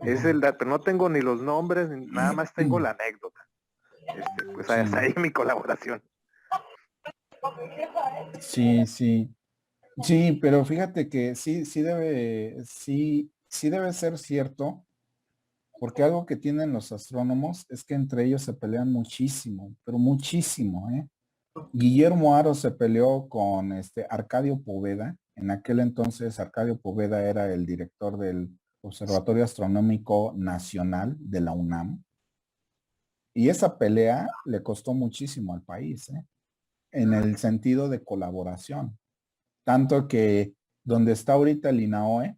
Es el dato, no tengo ni los nombres, nada más tengo la anécdota. Pues sí. Ahí mi colaboración. Sí, sí. Sí, pero fíjate que sí debe ser cierto, porque algo que tienen los astrónomos es que entre ellos se pelean muchísimo, pero muchísimo, ¿eh? Guillermo Haro se peleó con Arcadio Poveda. En aquel entonces Arcadio Poveda era el director del Observatorio Astronómico Nacional de la UNAM. Y esa pelea le costó muchísimo al país, ¿eh? En el sentido de colaboración. Tanto que donde está ahorita el INAOE,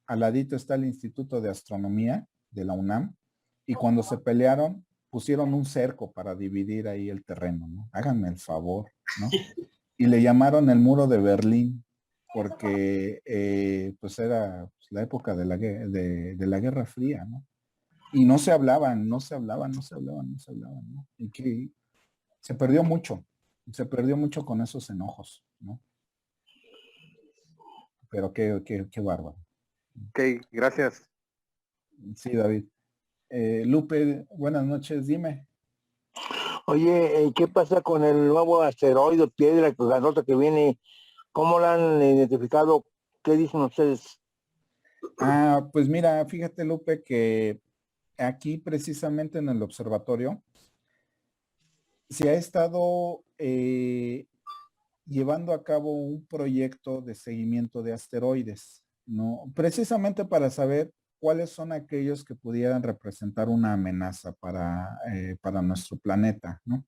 al ladito está el Instituto de Astronomía de la UNAM, y cuando se pelearon, pusieron un cerco para dividir ahí el terreno, ¿no? Háganme el favor, ¿no? Y le llamaron el muro de Berlín, porque pues era la época de la Guerra Fría, ¿no? Y no se hablaban, ¿no? Y que se perdió mucho con esos enojos, ¿no? Pero qué bárbaro. Ok, gracias. Sí, David. Lupe, buenas noches, dime. Oye, ¿qué pasa con el nuevo asteroide piedra grandota que viene? ¿Cómo lo han identificado? ¿Qué dicen ustedes? Pues mira, fíjate, Lupe, que aquí precisamente en el observatorio se ha estado llevando a cabo un proyecto de seguimiento de asteroides, ¿no? Precisamente para saber cuáles son aquellos que pudieran representar una amenaza para nuestro planeta, ¿no?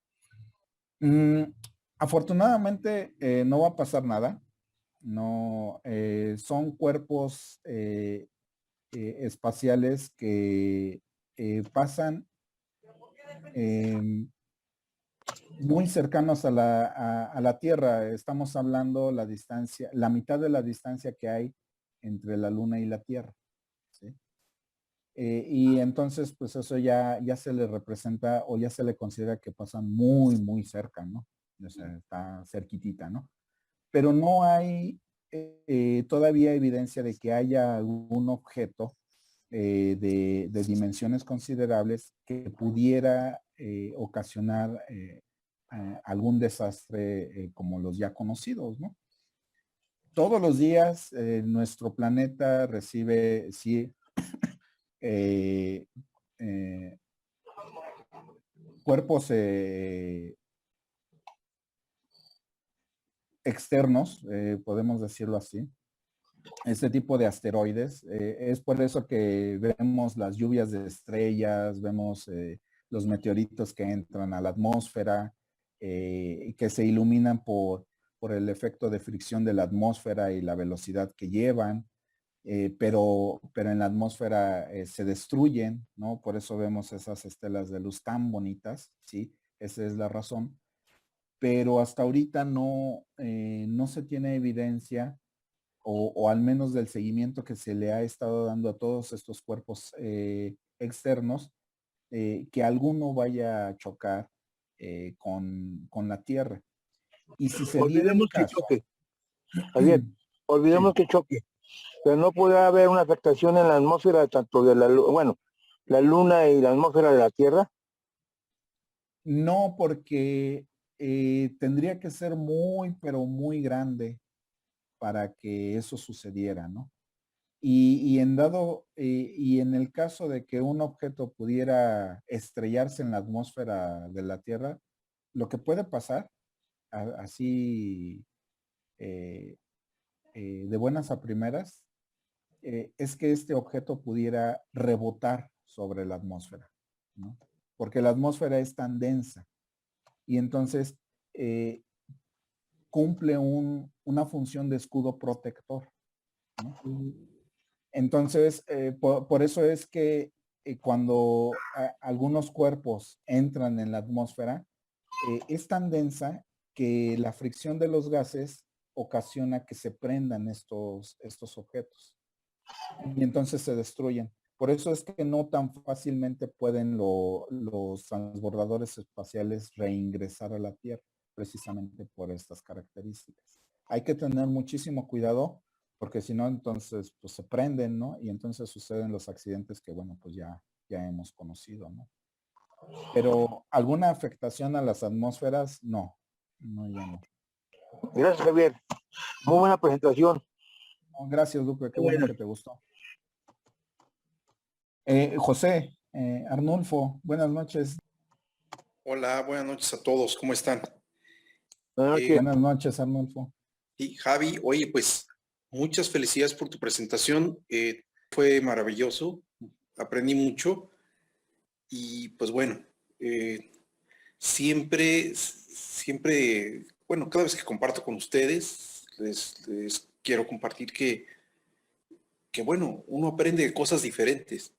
Afortunadamente no va a pasar nada, no, son cuerpos espaciales que pasan muy cercanos a la Tierra. Estamos hablando la distancia, la mitad de la distancia que hay entre la Luna y la Tierra, ¿sí? Y entonces, pues eso ya se le representa o ya se le considera que pasan muy, muy cerca, ¿no? O sea, está cerquitita, ¿no? Pero no hay todavía evidencia de que haya algún objeto de dimensiones considerables que pudiera ocasionar algún desastre como los ya conocidos, ¿no? Todos los días nuestro planeta recibe, sí, cuerpos externos, podemos decirlo así, este tipo de asteroides. Es por eso que vemos las lluvias de estrellas, vemos los meteoritos que entran a la atmósfera y que se iluminan por el efecto de fricción de la atmósfera y la velocidad que llevan, pero en la atmósfera se destruyen, ¿no? Por eso vemos esas estelas de luz tan bonitas, ¿sí? Esa es la razón. Pero hasta ahorita no se tiene evidencia o al menos del seguimiento que se le ha estado dando a todos estos cuerpos externos, que alguno vaya a chocar con la Tierra. Y si se diera el caso, que choque. Javier, olvidemos que choque. Pero no podrá haber una afectación en la atmósfera tanto de la Luna y la atmósfera de la Tierra. No, porque tendría que ser muy, pero muy grande para que eso sucediera, ¿no? Y en el caso de que un objeto pudiera estrellarse en la atmósfera de la Tierra, lo que puede pasar, así de buenas a primeras, es que este objeto pudiera rebotar sobre la atmósfera, ¿no? Porque la atmósfera es tan densa y entonces cumple una función de escudo protector, ¿no? Entonces, por eso es que cuando algunos cuerpos entran en la atmósfera, es tan densa que la fricción de los gases ocasiona que se prendan estos objetos y entonces se destruyen. Por eso es que no tan fácilmente pueden los transbordadores espaciales reingresar a la Tierra, precisamente por estas características. Hay que tener muchísimo cuidado, porque si no, entonces pues se prenden, ¿no? Y entonces suceden los accidentes que, bueno, pues ya hemos conocido, ¿no? Pero alguna afectación a las atmósferas, no, ya no. Gracias, Javier. Muy buena presentación. Gracias, Duque, qué bueno que te gustó. José, Arnulfo, buenas noches. Hola, buenas noches a todos, ¿cómo están? Buenas noches, Arnulfo. Y Javi, oye, pues muchas felicidades por tu presentación, fue maravilloso, aprendí mucho y pues bueno, siempre, bueno, cada vez que comparto con ustedes, les quiero compartir que bueno, uno aprende de cosas diferentes.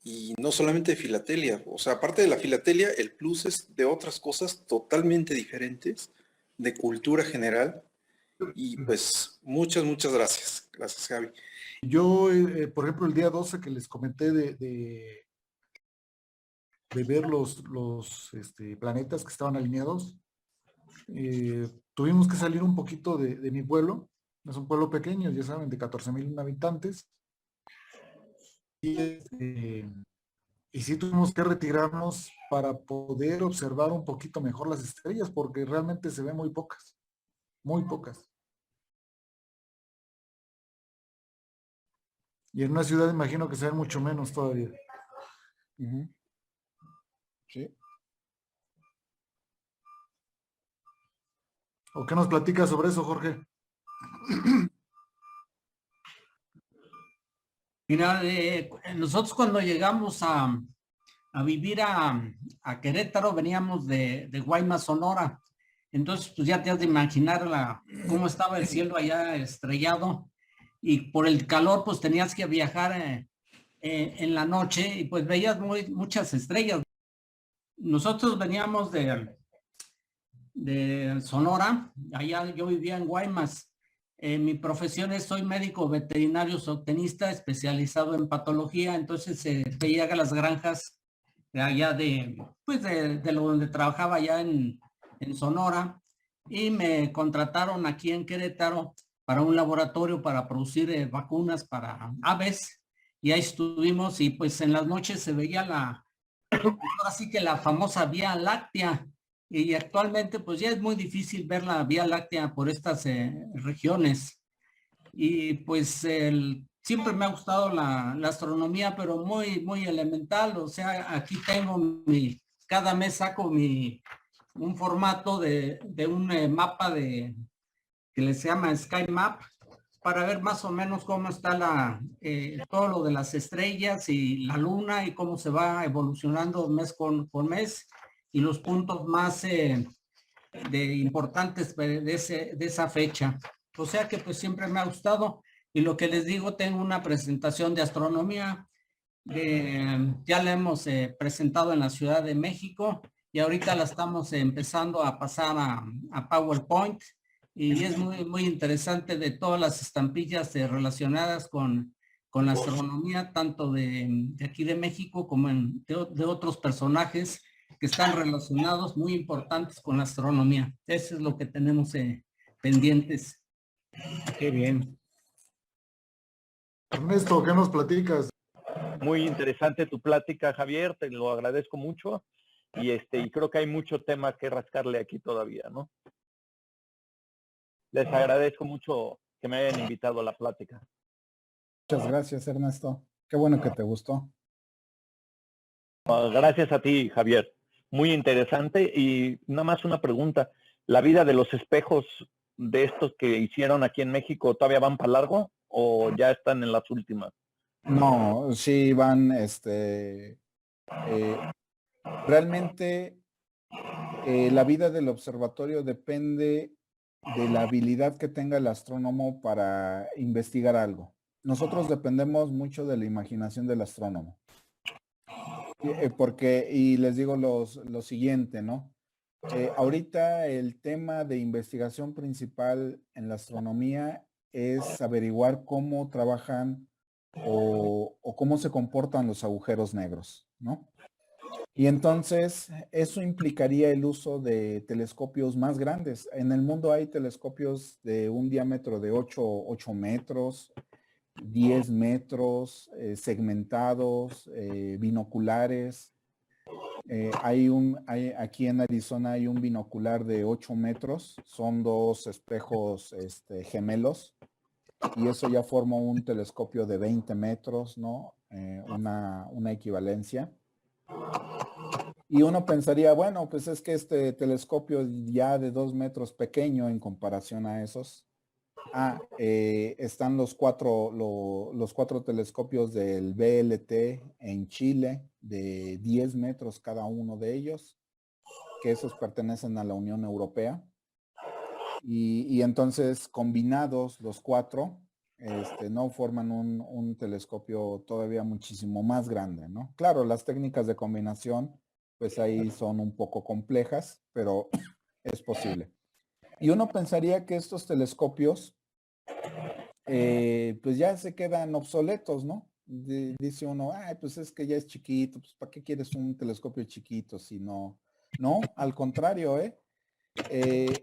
Y no solamente de filatelia, o sea, aparte de la filatelia, el plus es de otras cosas totalmente diferentes, de cultura general. Y pues muchas gracias. Gracias, Javi. Yo, por ejemplo, el día 12 que les comenté de ver los planetas que estaban alineados, tuvimos que salir un poquito de mi pueblo. Es un pueblo pequeño, ya saben, de 14,000 habitantes. Y sí tuvimos que retirarnos para poder observar un poquito mejor las estrellas, porque realmente se ven muy pocas, muy pocas. Y en una ciudad imagino que se ven mucho menos todavía. Sí. ¿O qué nos platicas sobre eso, Jorge? Mira, nosotros cuando llegamos a vivir a Querétaro, veníamos de Guaymas, Sonora. Entonces, pues ya te has de imaginar cómo estaba el cielo allá estrellado. Y por el calor, pues tenías que viajar en la noche y pues veías muchas estrellas. Nosotros veníamos de Sonora, allá yo vivía en Guaymas. Mi profesión es, soy médico veterinario zootecnista especializado en patología, entonces veía a las granjas de allá de lo donde trabajaba allá en Sonora, y me contrataron aquí en Querétaro para un laboratorio para producir vacunas para aves, y ahí estuvimos, y pues en las noches se veía ahora sí que la famosa Vía Láctea. Y actualmente pues ya es muy difícil ver la Vía Láctea por estas regiones. Y pues siempre me ha gustado la astronomía, pero muy elemental. O sea, aquí tengo cada mes saco un formato de un mapa que les llama Sky Map, para ver más o menos cómo está todo lo de las estrellas y la luna y cómo se va evolucionando mes con mes. Y los puntos más importantes de esa fecha. O sea que pues siempre me ha gustado, y lo que les digo, tengo una presentación de astronomía, ya la hemos presentado en la Ciudad de México, y ahorita la estamos empezando a pasar a PowerPoint, y es muy interesante, de todas las estampillas relacionadas con con la astronomía, tanto de aquí de México como de otros personajes que están relacionados, muy importantes con la astronomía. Eso es lo que tenemos pendientes. Qué bien. Ernesto, ¿qué nos platicas? Muy interesante tu plática, Javier, te lo agradezco mucho y creo que hay mucho tema que rascarle aquí todavía, ¿no? Les agradezco mucho que me hayan invitado a la plática. Muchas gracias, Ernesto. Qué bueno que te gustó. Gracias a ti, Javier. Muy interesante y nada más una pregunta. ¿La vida de los espejos de estos que hicieron aquí en México todavía van para largo o ya están en las últimas? No, sí van, realmente la vida del observatorio depende de la habilidad que tenga el astrónomo para investigar algo. Nosotros dependemos mucho de la imaginación del astrónomo. Y les digo lo siguiente, ¿no? Ahorita el tema de investigación principal en la astronomía es averiguar cómo trabajan o cómo se comportan los agujeros negros, ¿no? Y entonces eso implicaría el uso de telescopios más grandes. En el mundo hay telescopios de un diámetro de 8 metros, 10 metros, segmentados, binoculares. Aquí en Arizona hay un binocular de 8 metros, son 2 espejos gemelos, y eso ya forma un telescopio de 20 metros, ¿no? Una equivalencia. Y uno pensaría, bueno, pues es que este telescopio ya de 2 metros pequeño en comparación a esos. Están los cuatro telescopios del VLT en Chile de 10 metros cada uno de ellos, que esos pertenecen a la Unión Europea. Y entonces combinados los 4, no forman un telescopio todavía muchísimo más grande, ¿no? Claro, las técnicas de combinación, pues ahí son un poco complejas, pero es posible. Y uno pensaría que estos telescopios, pues ya se quedan obsoletos, ¿no? Dice uno, pues es que ya es chiquito, pues ¿para qué quieres un telescopio chiquito si no? No, al contrario,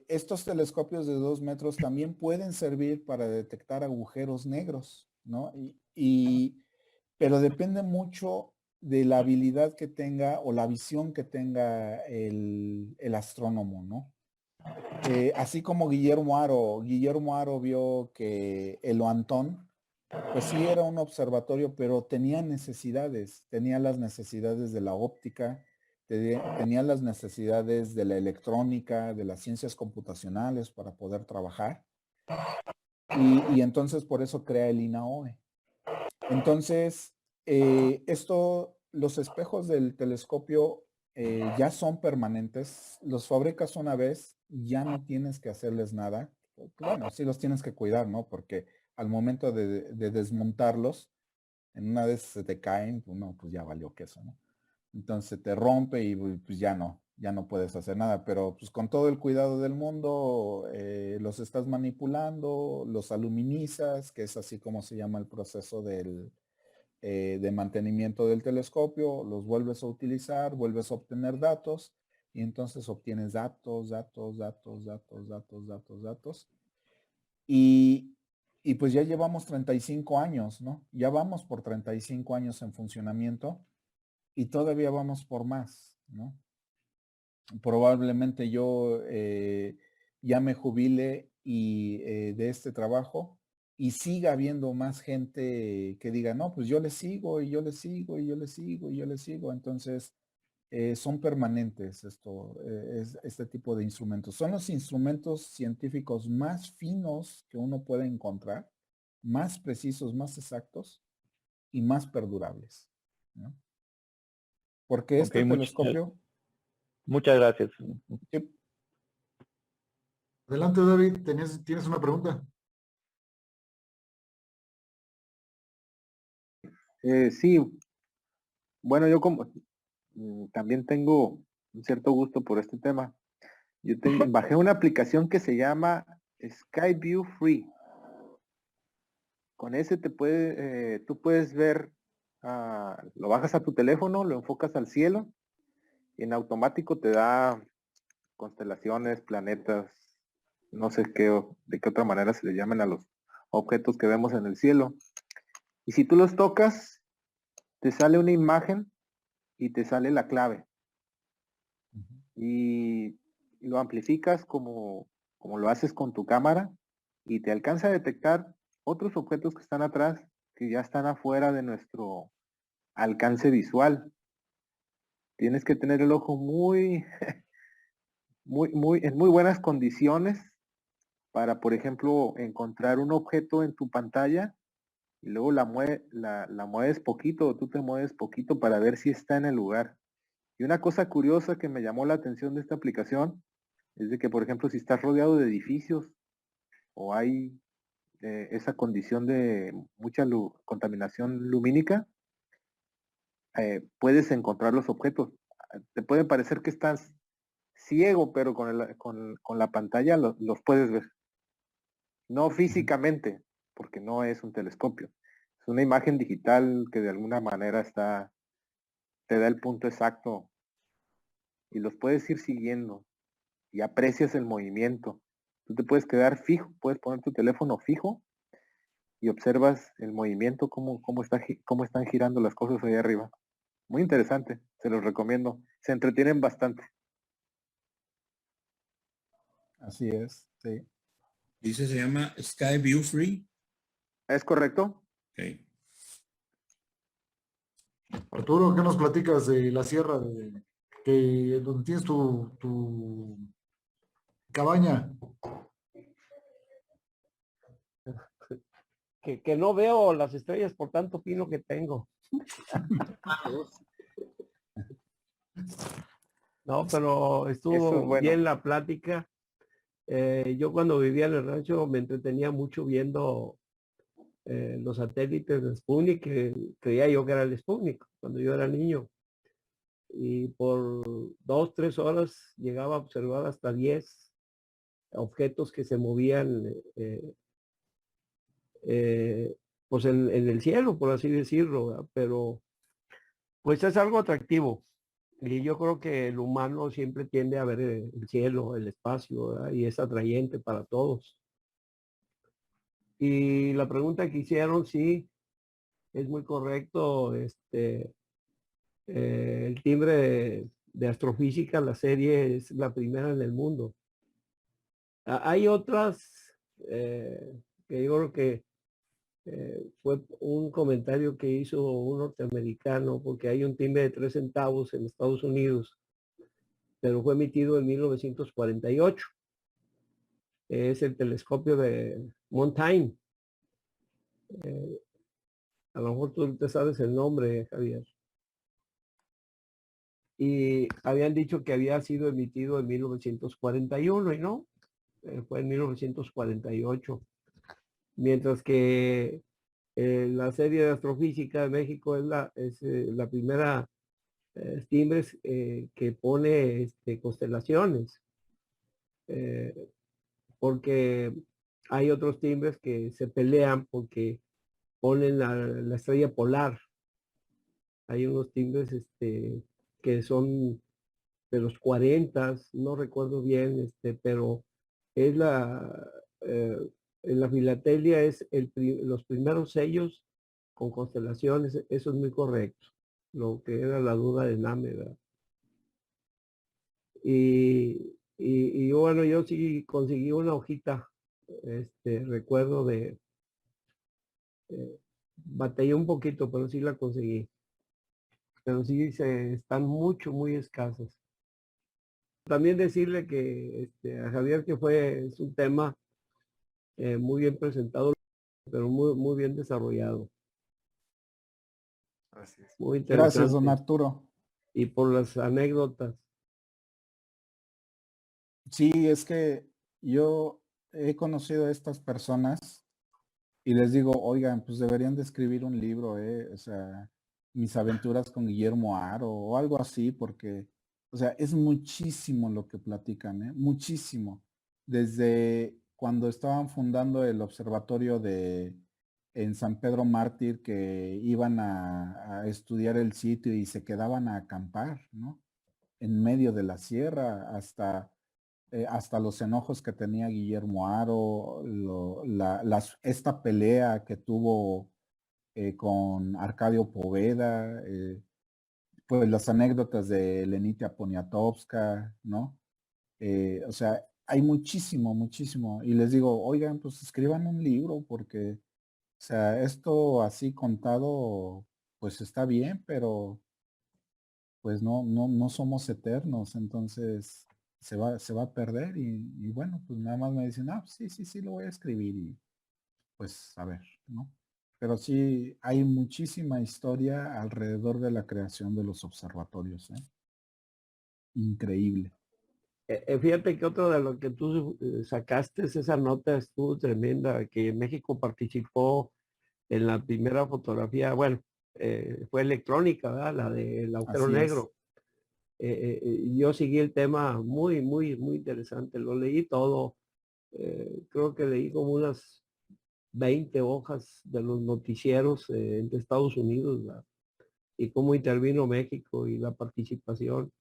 estos telescopios de 2 metros también pueden servir para detectar agujeros negros, ¿no? Pero depende mucho de la habilidad que tenga o la visión que tenga el astrónomo, ¿no? Así como Guillermo Aro vio que el Oantón, pues sí era un observatorio, pero tenía las necesidades de la óptica, tenía las necesidades de la electrónica, de las ciencias computacionales para poder trabajar. Y entonces por eso crea el INAOE. Entonces, los espejos del telescopio ya son permanentes, los fabricas una vez, ya no tienes que hacerles nada. Bueno, sí los tienes que cuidar, ¿no? Porque al momento de desmontarlos, en una vez se te caen, pues no, pues ya valió queso, ¿no? Entonces te rompe y pues ya no puedes hacer nada, pero pues con todo el cuidado del mundo los estás manipulando, los aluminizas, que es así como se llama el proceso de mantenimiento del telescopio, los vuelves a utilizar, vuelves a obtener datos y entonces obtienes datos. Y pues ya llevamos 35 años, ¿no? Ya vamos por 35 años en funcionamiento y todavía vamos por más, ¿no? Probablemente yo ya me jubile de este trabajo y siga habiendo más gente que diga, no, pues yo le sigo y yo le sigo y yo le sigo y yo le sigo. Entonces, son permanentes este tipo de instrumentos. Son los instrumentos científicos más finos que uno puede encontrar, más precisos, más exactos y más perdurables, ¿no? Porque este telescopio... Muchas gracias. Sí. Adelante, David, ¿tienes una pregunta? Sí, bueno, yo también tengo un cierto gusto por este tema. Yo bajé una aplicación que se llama Skyview Free. Con ese tú puedes ver, lo bajas a tu teléfono, lo enfocas al cielo y en automático te da constelaciones, planetas, no sé de qué otra manera se le llaman a los objetos que vemos en el cielo. Y si tú los tocas, te sale una imagen y te sale la clave. Y lo amplificas como lo haces con tu cámara y te alcanza a detectar otros objetos que están atrás, que ya están afuera de nuestro alcance visual. Tienes que tener el ojo en muy buenas condiciones para, por ejemplo, encontrar un objeto en tu pantalla y luego la mueves poquito, tú te mueves poquito para ver si está en el lugar. Y una cosa curiosa que me llamó la atención de esta aplicación es de que, por ejemplo, si estás rodeado de edificios o hay esa condición de mucha contaminación lumínica, puedes encontrar los objetos. Te puede parecer que estás ciego, pero con la pantalla los puedes ver. No físicamente, porque no es un telescopio. Es una imagen digital que de alguna manera te da el punto exacto y los puedes ir siguiendo y aprecias el movimiento. Tú te puedes quedar fijo, puedes poner tu teléfono fijo y observas el movimiento, cómo están girando las cosas ahí arriba. Muy interesante, se los recomiendo. Se entretienen bastante. Así es, sí. Dice, se llama Sky View Free. ¿Es correcto? Okay. Arturo, ¿qué nos platicas de la sierra donde tienes tu cabaña? Que no veo las estrellas por tanto pino que tengo. No, pero estuvo bien la plática. Yo cuando vivía en el rancho me entretenía mucho viendo los satélites de Sputnik, que creía yo que era el Sputnik cuando yo era niño. Y por 2, 3 horas llegaba a observar hasta 10 objetos que se movían pues en el cielo, por así decirlo, ¿verdad? Pero pues es algo atractivo. Y yo creo que el humano siempre tiende a ver el cielo, el espacio, ¿verdad? Y es atrayente para todos. Y la pregunta que hicieron, sí, es muy correcto. El timbre de astrofísica, la serie es la primera en el mundo. Hay otras que yo creo que fue un comentario que hizo un norteamericano, porque hay un timbre de 3 centavos en Estados Unidos, pero fue emitido en 1948. Es el telescopio de Montaigne. A lo mejor tú te sabes el nombre, Javier. Y habían dicho que había sido emitido en 1941 y no, fue en 1948. Mientras que la serie de astrofísica de México es la primera timbres que pone constelaciones, porque hay otros timbres que se pelean porque ponen la estrella polar. Hay unos timbres que son de los 40, no recuerdo bien, pero es en la filatelia es los primeros sellos con constelaciones. Eso es muy correcto, lo que era la duda de Name, ¿verdad? Y bueno, yo sí conseguí una hojita, recuerdo batallé un poquito, pero sí la conseguí. Pero sí están muy escasas. También decirle que a Javier que es un tema muy bien presentado, pero muy bien desarrollado. Gracias. Muy interesante. Gracias, don Arturo. Y por las anécdotas. Sí, es que yo he conocido a estas personas y les digo, oigan, pues deberían de escribir un libro, o sea, mis aventuras con Guillermo Haro o algo así, porque, o sea, es muchísimo lo que platican, muchísimo. Desde cuando estaban fundando el observatorio de en San Pedro Mártir que iban a estudiar el sitio y se quedaban a acampar, ¿no? En medio de la sierra, hasta los enojos que tenía Guillermo Haro, esta pelea que tuvo con Arcadio Poveda, pues las anécdotas de Lenita Poniatowska, ¿no? O sea, hay muchísimo, muchísimo. Y les digo, oigan, pues escriban un libro porque, o sea, esto así contado, pues está bien, pero pues no somos eternos, entonces se va a perder y bueno, pues nada más me dicen, ah, sí, lo voy a escribir y pues a ver, ¿no? Pero sí hay muchísima historia alrededor de la creación de los observatorios, ¿eh? Increíble. Fíjate que otro de lo que tú sacaste, esa nota estuvo tremenda, que México participó en la primera fotografía, bueno, fue electrónica, ¿verdad? La del agujero Así es. negro. Yo seguí el tema muy interesante, lo leí todo, creo que leí como unas 20 hojas de los noticieros de Estados Unidos, ¿verdad? Y cómo intervino México y la participación.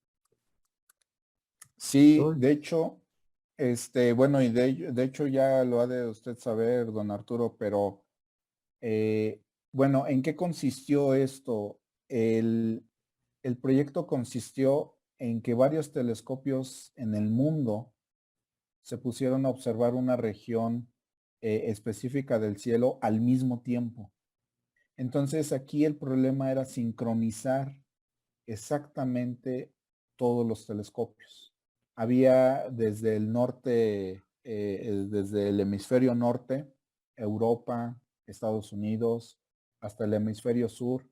Sí, de hecho, bueno, y de hecho ya lo ha de usted saber, don Arturo, pero bueno, ¿en qué consistió esto? El proyecto consistió en que varios telescopios en el mundo se pusieron a observar una región específica del cielo al mismo tiempo. Entonces aquí el problema era sincronizar exactamente todos los telescopios. Había desde el norte, desde el hemisferio norte, Europa, Estados Unidos, hasta el hemisferio sur,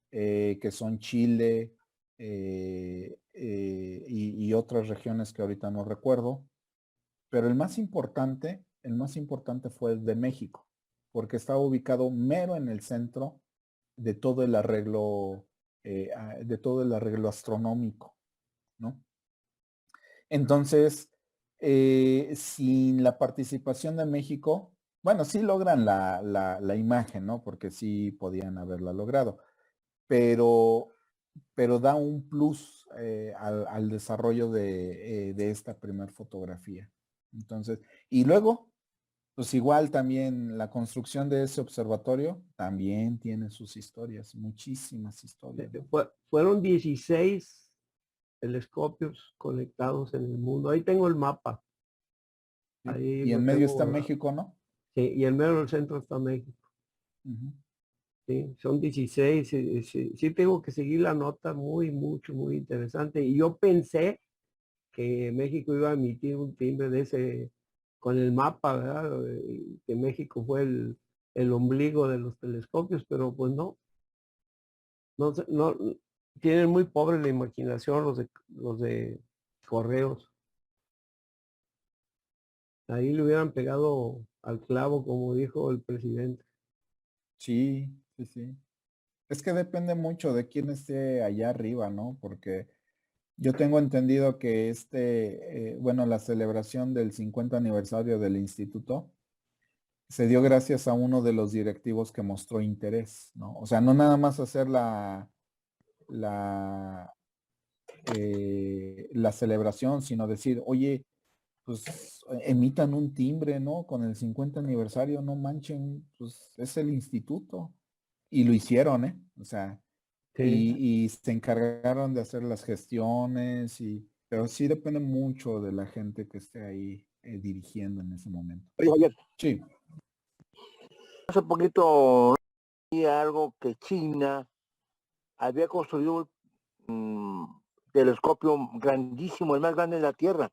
que son Chile y otras regiones que ahorita no recuerdo. Pero el más importante fue el de México, porque estaba ubicado mero en el centro de todo el arreglo, astronómico, ¿no? Entonces, sin la participación de México, bueno, sí logran la imagen, ¿no? Porque sí podían haberla logrado, pero da un plus al desarrollo de esta primer fotografía. Entonces, y luego, pues igual también la construcción de ese observatorio también tiene sus historias, muchísimas historias, ¿no? Fueron 16 telescopios conectados en el mundo. Ahí tengo el mapa. Ahí y en medio está México, ¿no? Sí, y en medio del centro está México. Sí, son 16. Sí tengo que seguir la nota, muy interesante. Y yo pensé que México iba a emitir un timbre de ese, con el mapa, ¿verdad? Que México fue el ombligo de los telescopios, pero pues no. No, tienen muy pobre la imaginación los de correos. Ahí le hubieran pegado al clavo, como dijo el presidente. Sí. Es que depende mucho de quién esté allá arriba, ¿no? Porque yo tengo entendido que bueno, la celebración del 50 aniversario del instituto se dio gracias a uno de los directivos que mostró interés, ¿no? O sea, no nada más hacer la celebración, sino decir, oye, pues emitan un timbre, ¿no? Con el 50 aniversario, no manchen, pues es el instituto. Y lo hicieron, ¿eh? O sea, sí. y se encargaron de hacer las gestiones, pero sí depende mucho de la gente que esté ahí dirigiendo en ese momento. Oye, sí. Hace poquito algo que China había construido un telescopio grandísimo, el más grande de la Tierra.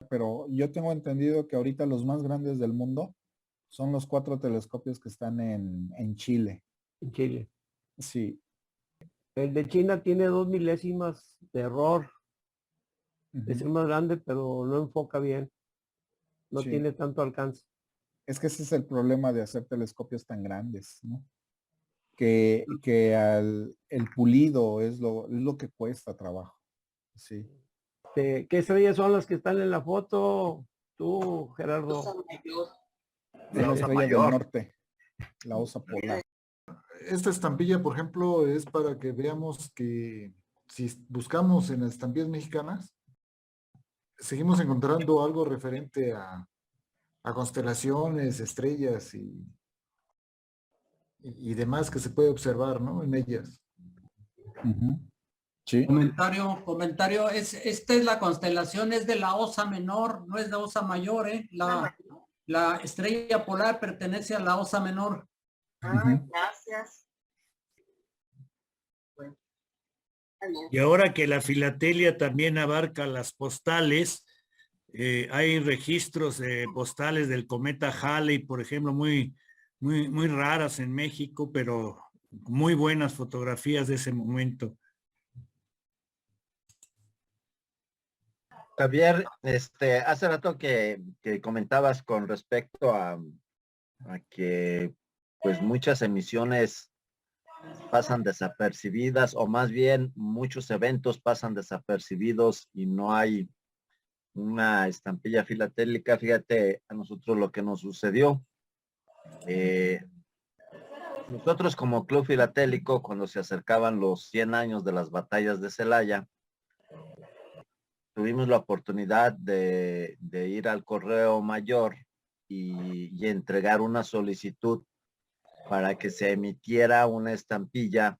Pero yo tengo entendido que ahorita los más grandes del mundo son los 4 telescopios que están en Chile. En Chile. Sí. El de China tiene 2 milésimas de error. Es el más grande, pero no enfoca bien. No tiene tanto alcance. Es que ese es el problema de hacer telescopios tan grandes, ¿no? Que el pulido es lo que cuesta trabajo. Sí. ¿Qué estrellas son las que están en la foto? Tú, Gerardo. Es la estrella del norte. La osa polar. Esta estampilla, por ejemplo, es para que veamos que si buscamos en las estampillas mexicanas, seguimos encontrando algo referente a constelaciones, estrellas y demás que se puede observar, ¿no? En ellas. Sí. Comentario, esta es la constelación, es de la Osa Menor, no es la Osa Mayor, ¿eh? La estrella polar pertenece a la Osa Menor. Gracias. Y ahora que la filatelia también abarca las postales, hay registros postales del cometa Halley, por ejemplo, muy raras en México, pero muy buenas fotografías de ese momento. Javier, hace rato que comentabas con respecto a que pues muchas emisiones pasan desapercibidas, o más bien muchos eventos pasan desapercibidos y no hay una estampilla filatélica. Fíjate a nosotros lo que nos sucedió. Nosotros como Club Filatélico, cuando se acercaban los 100 años de las batallas de Celaya, tuvimos la oportunidad de ir al Correo Mayor y entregar una solicitud para que se emitiera una estampilla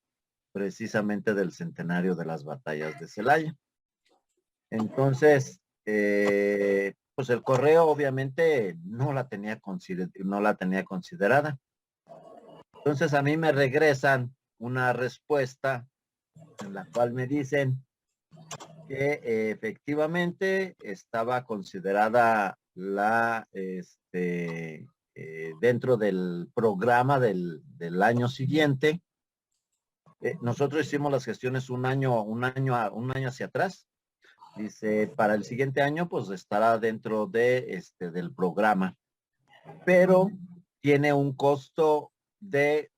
precisamente del centenario de las batallas de Celaya. Entonces, pues el correo obviamente no la tenía considerada. Entonces a mí me regresan una respuesta en la cual me dicen que efectivamente estaba considerada dentro del programa del año siguiente. Nosotros hicimos las gestiones un año hacia atrás. Dice, para el siguiente año pues estará dentro del programa, pero tiene un costo de,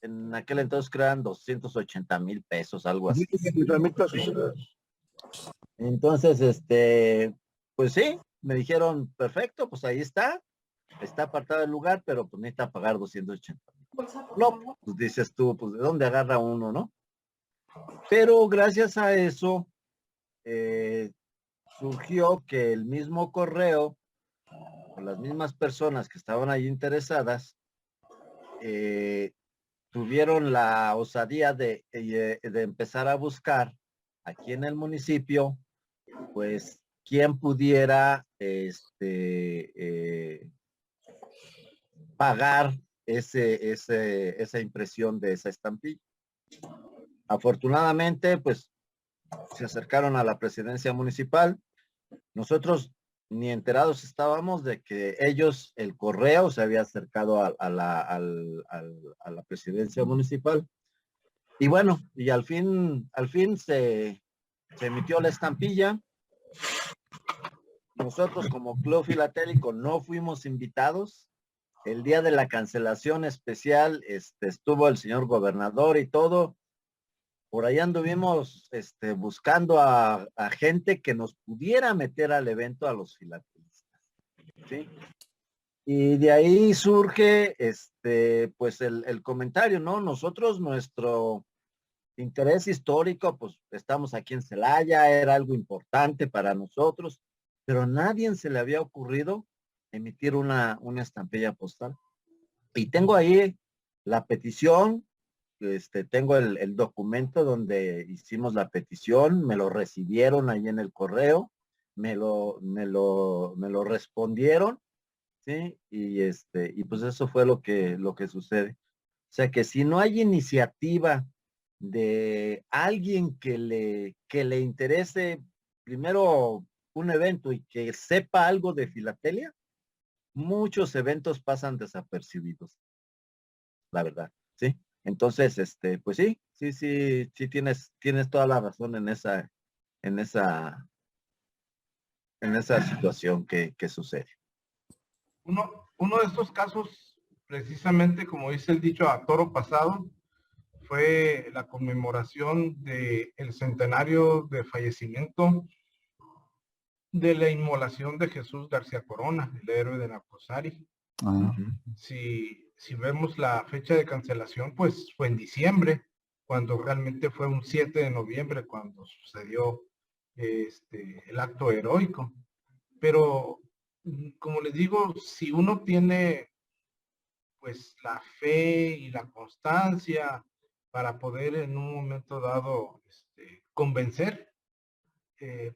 en aquel entonces crean 280,000 pesos, algo así. Entonces, pues sí, me dijeron, perfecto, pues ahí está apartado el lugar, pero pues necesita pagar 280,000. No, pues dices tú, pues ¿de dónde agarra uno, no? Pero gracias a eso, surgió que el mismo correo, o las mismas personas que estaban ahí interesadas, tuvieron la osadía de empezar a buscar aquí en el municipio, pues, quién pudiera pagar esa impresión de esa estampilla. Afortunadamente, pues, se acercaron a la presidencia municipal. Nosotros ni enterados estábamos de que ellos, el correo, se había acercado a la presidencia municipal. Y bueno, y al fin se emitió la estampilla. Nosotros como Club Filatélico no fuimos invitados. El día de la cancelación especial estuvo el señor gobernador y todo. Por ahí anduvimos buscando a gente que nos pudiera meter al evento, a los filatelistas, ¿sí? Y de ahí surge pues el comentario, ¿no? Nosotros, nuestro interés histórico, pues estamos aquí en Celaya, era algo importante para nosotros, pero a nadie se le había ocurrido emitir una estampilla postal. Y tengo ahí la petición. Tengo el documento donde hicimos la petición, me lo recibieron ahí en el correo, me lo respondieron, ¿sí? Y pues eso fue lo que sucede. O sea que si no hay iniciativa de alguien que le interese primero un evento y que sepa algo de filatelia, muchos eventos pasan desapercibidos, la verdad, ¿sí? Entonces, pues sí tienes toda la razón en esa situación que sucede. Uno de estos casos, precisamente como dice el dicho, a toro pasado, fue la conmemoración del centenario de fallecimiento de la inmolación de Jesús García Corona, el héroe de Nacosari. Si si vemos la fecha de cancelación, pues fue en diciembre, cuando realmente fue un 7 de noviembre cuando sucedió el acto heroico. Pero, como les digo, si uno tiene pues la fe y la constancia para poder en un momento dado convencer,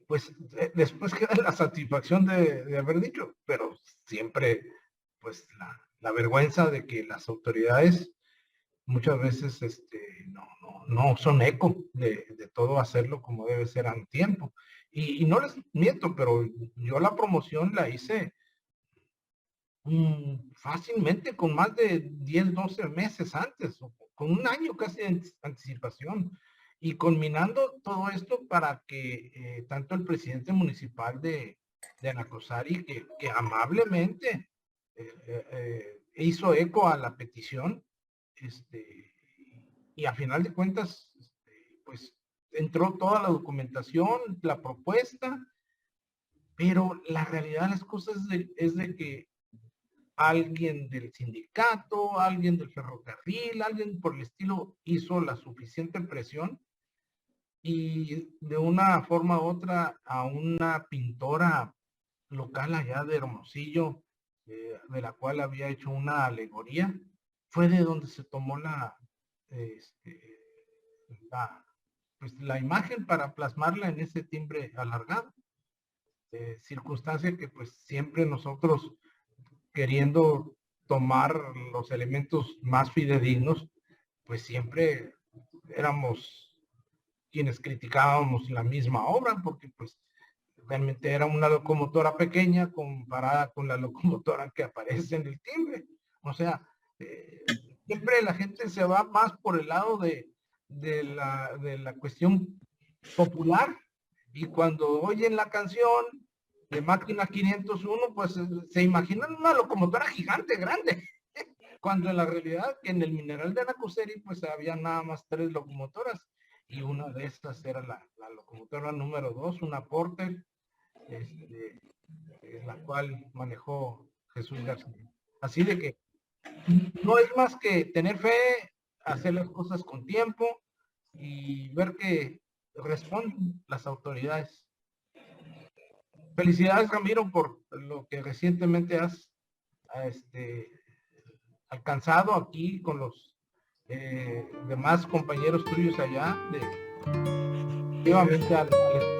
pues después queda la satisfacción de haber dicho, pero siempre pues la vergüenza de que las autoridades muchas veces no son eco de todo hacerlo como debe ser a tiempo. Y no les miento, pero yo la promoción la hice fácilmente con más de 10, 12 meses antes, o con un año casi de anticipación, y culminando todo esto para que tanto el presidente municipal de Nacosari, que amablemente hizo eco a la petición, y a final de cuentas, pues entró toda la documentación, la propuesta, pero la realidad de las cosas es de que alguien del sindicato, alguien del ferrocarril, alguien por el estilo hizo la suficiente presión y de una forma u otra a una pintora local allá de Hermosillo, de la cual había hecho una alegoría, fue de donde se tomó la imagen para plasmarla en ese timbre alargado. Circunstancia que pues siempre nosotros, queriendo tomar los elementos más fidedignos, pues siempre éramos quienes criticábamos la misma obra, porque pues realmente era una locomotora pequeña comparada con la locomotora que aparece en el timbre. O sea, siempre la gente se va más por el lado de la cuestión popular, y cuando oyen la canción de Máquina 501, pues se imaginan una locomotora gigante, grande, cuando en la realidad que en el mineral de Nacosari pues había nada más 3 locomotoras, y una de estas era la locomotora número 2, una Porter, la cual manejó Jesús García. Así de que no es más que tener fe, hacer las cosas con tiempo y ver que responden las autoridades. Felicidades, Ramiro, por lo que recientemente has alcanzado aquí con los demás compañeros tuyos allá, efectivamente al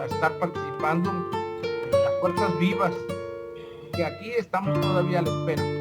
estar participando en las fuerzas vivas, que aquí estamos todavía a la espera.